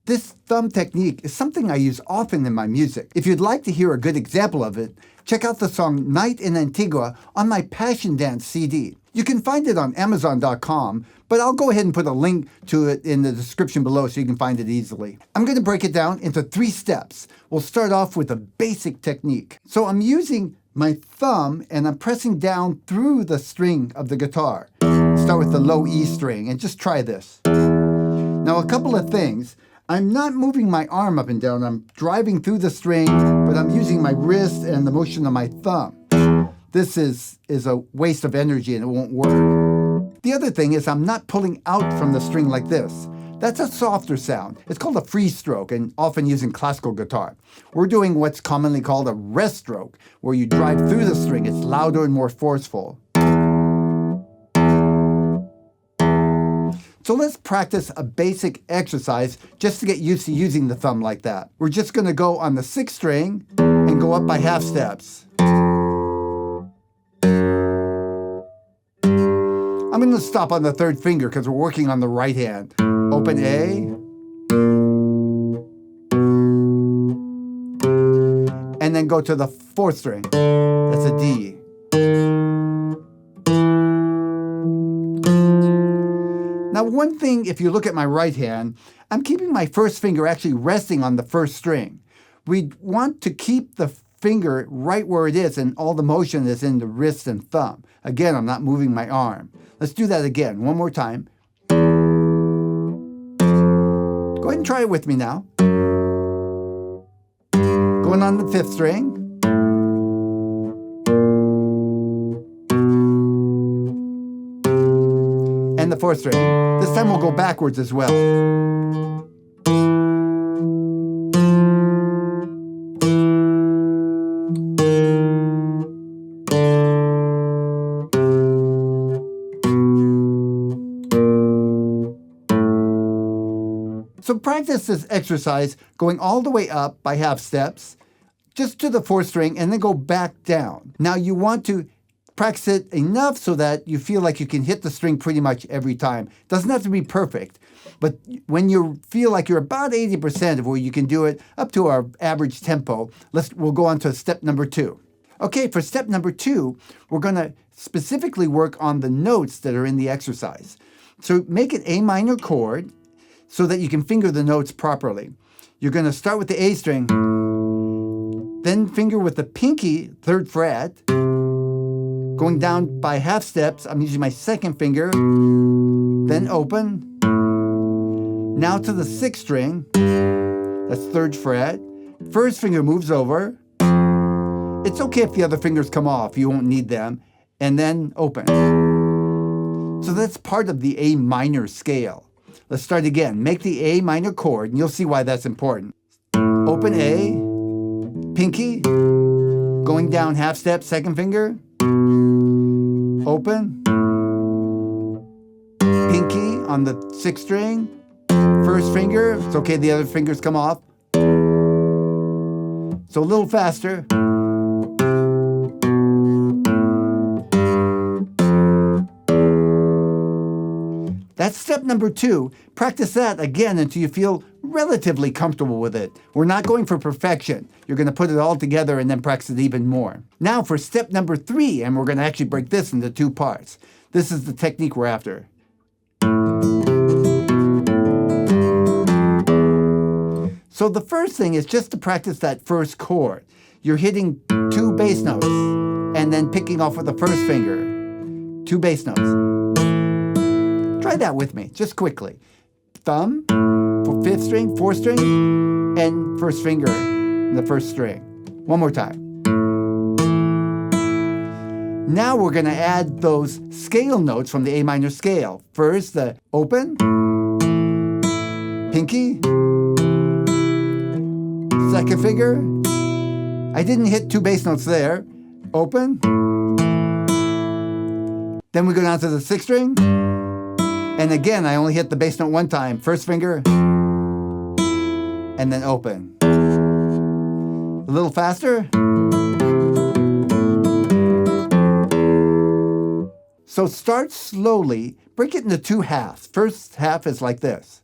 This thumb technique is something I use often in my music. If you'd like to hear a good example of it, check out the song Night in Antigua on my Passion Dance CD. You can find it on Amazon.com, but I'll go ahead and put a link to it in the description below so you can find it easily. I'm going to break it down into 3 steps. We'll start off with a basic technique. So I'm using my thumb and I'm pressing down through the string of the guitar. Start with the low E string and just try this. Now a couple of things. I'm not moving my arm up and down. I'm driving through the string, but I'm using my wrist and the motion of my thumb. This is a waste of energy and it won't work. The other thing is I'm not pulling out from the string like this. That's a softer sound. It's called a free stroke and often used in classical guitar. We're doing what's commonly called a rest stroke, where you drive through the string. It's louder and more forceful. So let's practice a basic exercise just to get used to using the thumb like that. We're just going to go on the 6th string and go up by half steps. I'm going to stop on the 3rd finger because we're working on the right hand. Open A. And then go to the 4th string. That's a D. Now, one thing, if you look at my right hand, I'm keeping my 1st finger actually resting on the 1st string. We want to keep the finger right where it is, and all the motion is in the wrist and thumb. Again, I'm not moving my arm. Let's do that again, one more time. Go ahead and try it with me now. Going on the 5th string. And the 4th string. This time we'll go backwards as well. So practice this exercise going all the way up by half steps, just to the 4th string, and then go back down. Now you want to practice it enough so that you feel like you can hit the string pretty much every time. Doesn't have to be perfect, but when you feel like you're about 80% of where you can do it up to our average tempo, we'll go on to step number 2. Okay, for step number 2, we're going to specifically work on the notes that are in the exercise. So make an A minor chord so that you can finger the notes properly. You're going to start with the A string, then finger with the pinky, 3rd fret, going down by half steps. I'm using my 2nd finger, then open. Now to the 6th string, that's 3rd fret. 1st finger moves over. It's okay if the other fingers come off, you won't need them. And then open. So that's part of the A minor scale. Let's start again. Make the A minor chord, and you'll see why that's important. Open A, pinky, going down half step, 2nd finger, open, pinky on the 6th string, 1st finger, it's okay the other fingers come off. So a little faster. That's step number 2. Practice that again until you feel relatively comfortable with it. We're not going for perfection. You're going to put it all together and then practice it even more. Now for step number 3, and we're going to actually break this into 2 parts. This is the technique we're after. So the first thing is just to practice that 1st chord. You're hitting 2 bass notes and then picking off with the 1st finger. 2 bass notes. Try that with me, just quickly. Thumb, 5th string, 4th string, and 1st finger in the 1st string. One more time. Now we're going to add those scale notes from the A minor scale. First, the open, pinky, 2nd finger. I didn't hit 2 bass notes there. Open. Then we go down to the 6th string. And again, I only hit the bass note one time. First finger, and then open. A little faster. So start slowly, break it into two halves. First half is like this.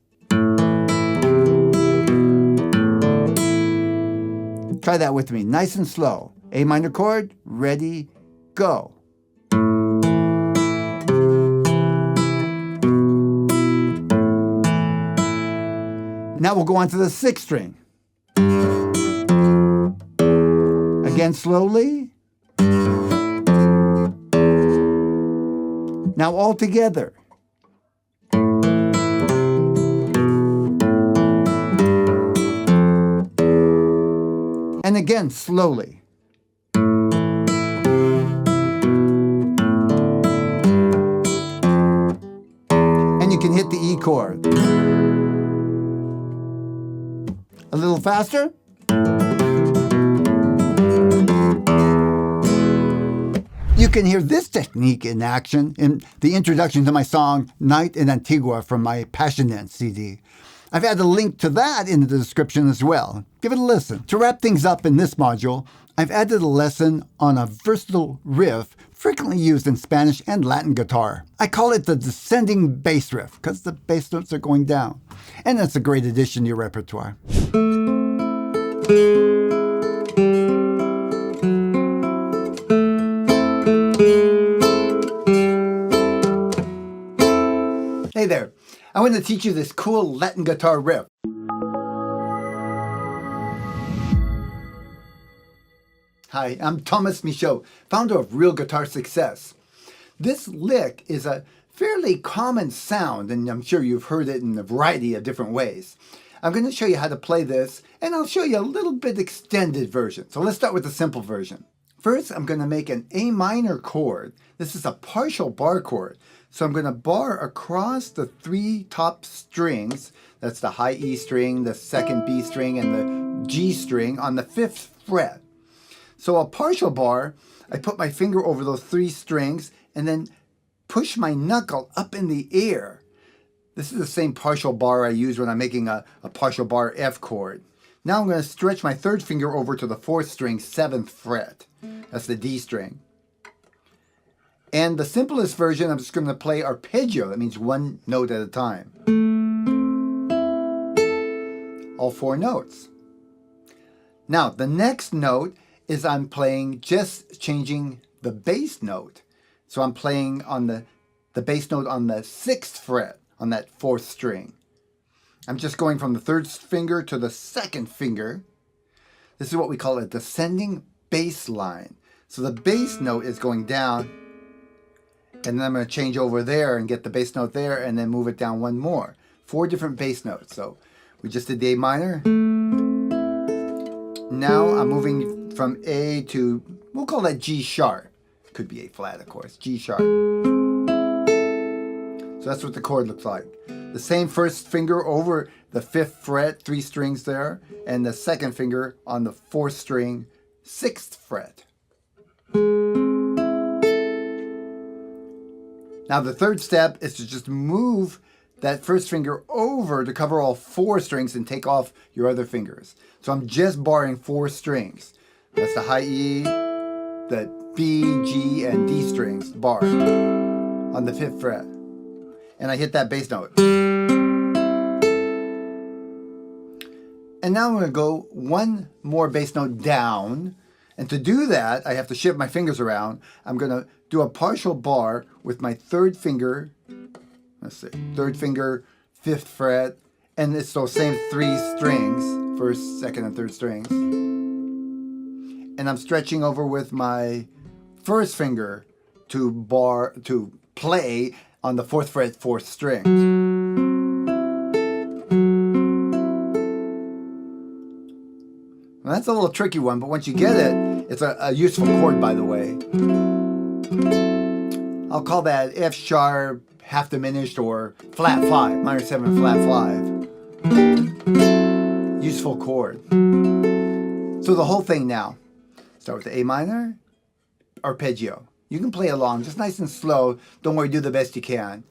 Try that with me, nice and slow. A minor chord, ready, go. Now we'll go on to the sixth string. Again, slowly. Now all together. And again, slowly. And you can hit the E chord. A little faster. You can hear this technique in action in the introduction to my song Night in Antigua from my Passionate CD. I've added a link to that in the description as well. Give it a listen. To wrap things up in this module, I've added a lesson on a versatile riff frequently used in Spanish and Latin guitar. I call it the descending bass riff because the bass notes are going down. And it's a great addition to your repertoire. Hey there, I want to teach you this cool Latin guitar riff. Hi, I'm Thomas Michaud, founder of Real Guitar Success. This lick is a fairly common sound, and I'm sure you've heard it in a variety of different ways. I'm going to show you how to play this, and I'll show you a little bit extended version. So let's start with the simple version. First, I'm going to make an A minor chord. This is a partial bar chord. So I'm going to bar across the three top strings. That's the high E string, the second B string, and the G string on the 5th fret. So a partial bar, I put my finger over those three strings and then push my knuckle up in the air. This is the same partial bar I use when I'm making a partial bar F chord. Now I'm going to stretch my third finger over to the 4th string, 7th fret. That's the D string. And the simplest version, I'm just going to play arpeggio. That means one note at a time. All 4 notes. Now, the next note is I'm playing just changing the bass note. So I'm playing on the bass note on the 6th fret on that 4th string. I'm just going from the 3rd finger to the 2nd finger. This is what we call a descending bass line. So the bass note is going down, and then I'm going to change over there and get the bass note there and then move it down one more. 4 different bass notes. So we just did the A minor. Now I'm moving from A to, we'll call that G sharp. Could be A flat, of course. G sharp. So that's what the chord looks like. The same first finger over the 5th fret, 3 strings there, and the 2nd finger on the 4th string, 6th fret. Now the third step is to just move that first finger over to cover all 4 strings and take off your other fingers. So I'm just barring 4 strings. That's the high E, the B, G, and D strings bar on the 5th fret. And I hit that bass note. And now I'm going to go one more bass note down. And to do that, I have to shift my fingers around. I'm going to do a partial bar with my 3rd finger. Let's see, 3rd finger, 5th fret. And it's those same 3 strings, 1st, 2nd, and 3rd strings. And I'm stretching over with my 1st finger to play on the 4th fret, 4th string. Well, that's a little tricky one, but once you get it, it's a useful chord, by the way. I'll call that F sharp, half diminished, or flat 5, minor 7, flat 5. Useful chord. So the whole thing now. Start with the A minor, arpeggio. You can play along, just nice and slow. Don't worry, do the best you can.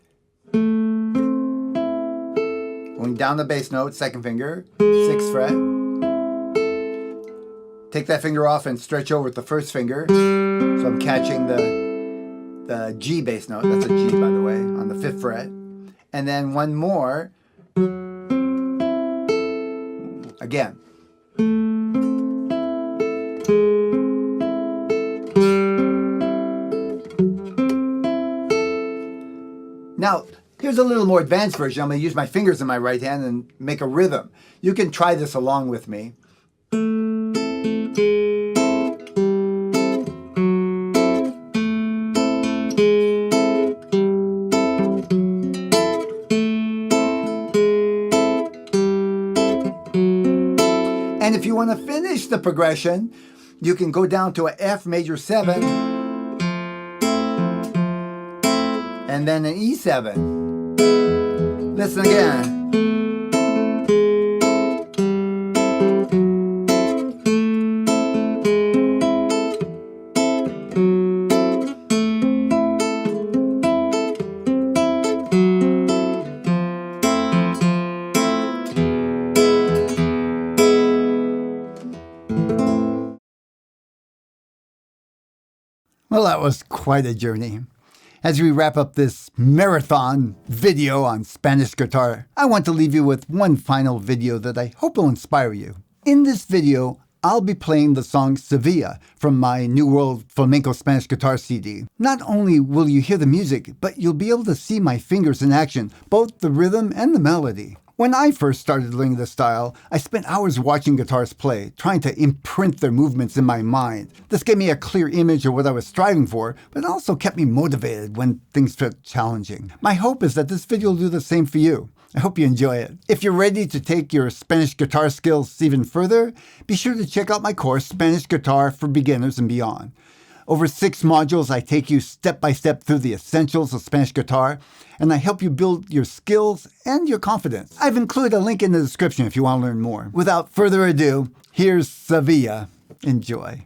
Going down the bass note, second finger, 6th fret. Take that finger off and stretch over with the first finger. So I'm catching the G bass note. That's a G, by the way, on the 5th fret. And then one more. Again. Now, here's a little more advanced version. I'm going to use my fingers in my right hand and make a rhythm. You can try this along with me. And if you want to finish the progression, you can go down to a F major 7 and then an E7. Listen again. Well, that was quite a journey. As we wrap up this marathon video on Spanish guitar, I want to leave you with one final video that I hope will inspire you. In this video, I'll be playing the song Sevilla from my New World Flamenco Spanish Guitar CD. Not only will you hear the music, but you'll be able to see my fingers in action, both the rhythm and the melody. When I first started learning this style, I spent hours watching guitarists play, trying to imprint their movements in my mind. This gave me a clear image of what I was striving for, but it also kept me motivated when things felt challenging. My hope is that this video will do the same for you. I hope you enjoy it. If you're ready to take your Spanish guitar skills even further, be sure to check out my course, Spanish Guitar for Beginners and Beyond. Over 6 modules, I take you step by step through the essentials of Spanish guitar, and I help you build your skills and your confidence. I've included a link in the description if you want to learn more. Without further ado, here's Sevilla. Enjoy.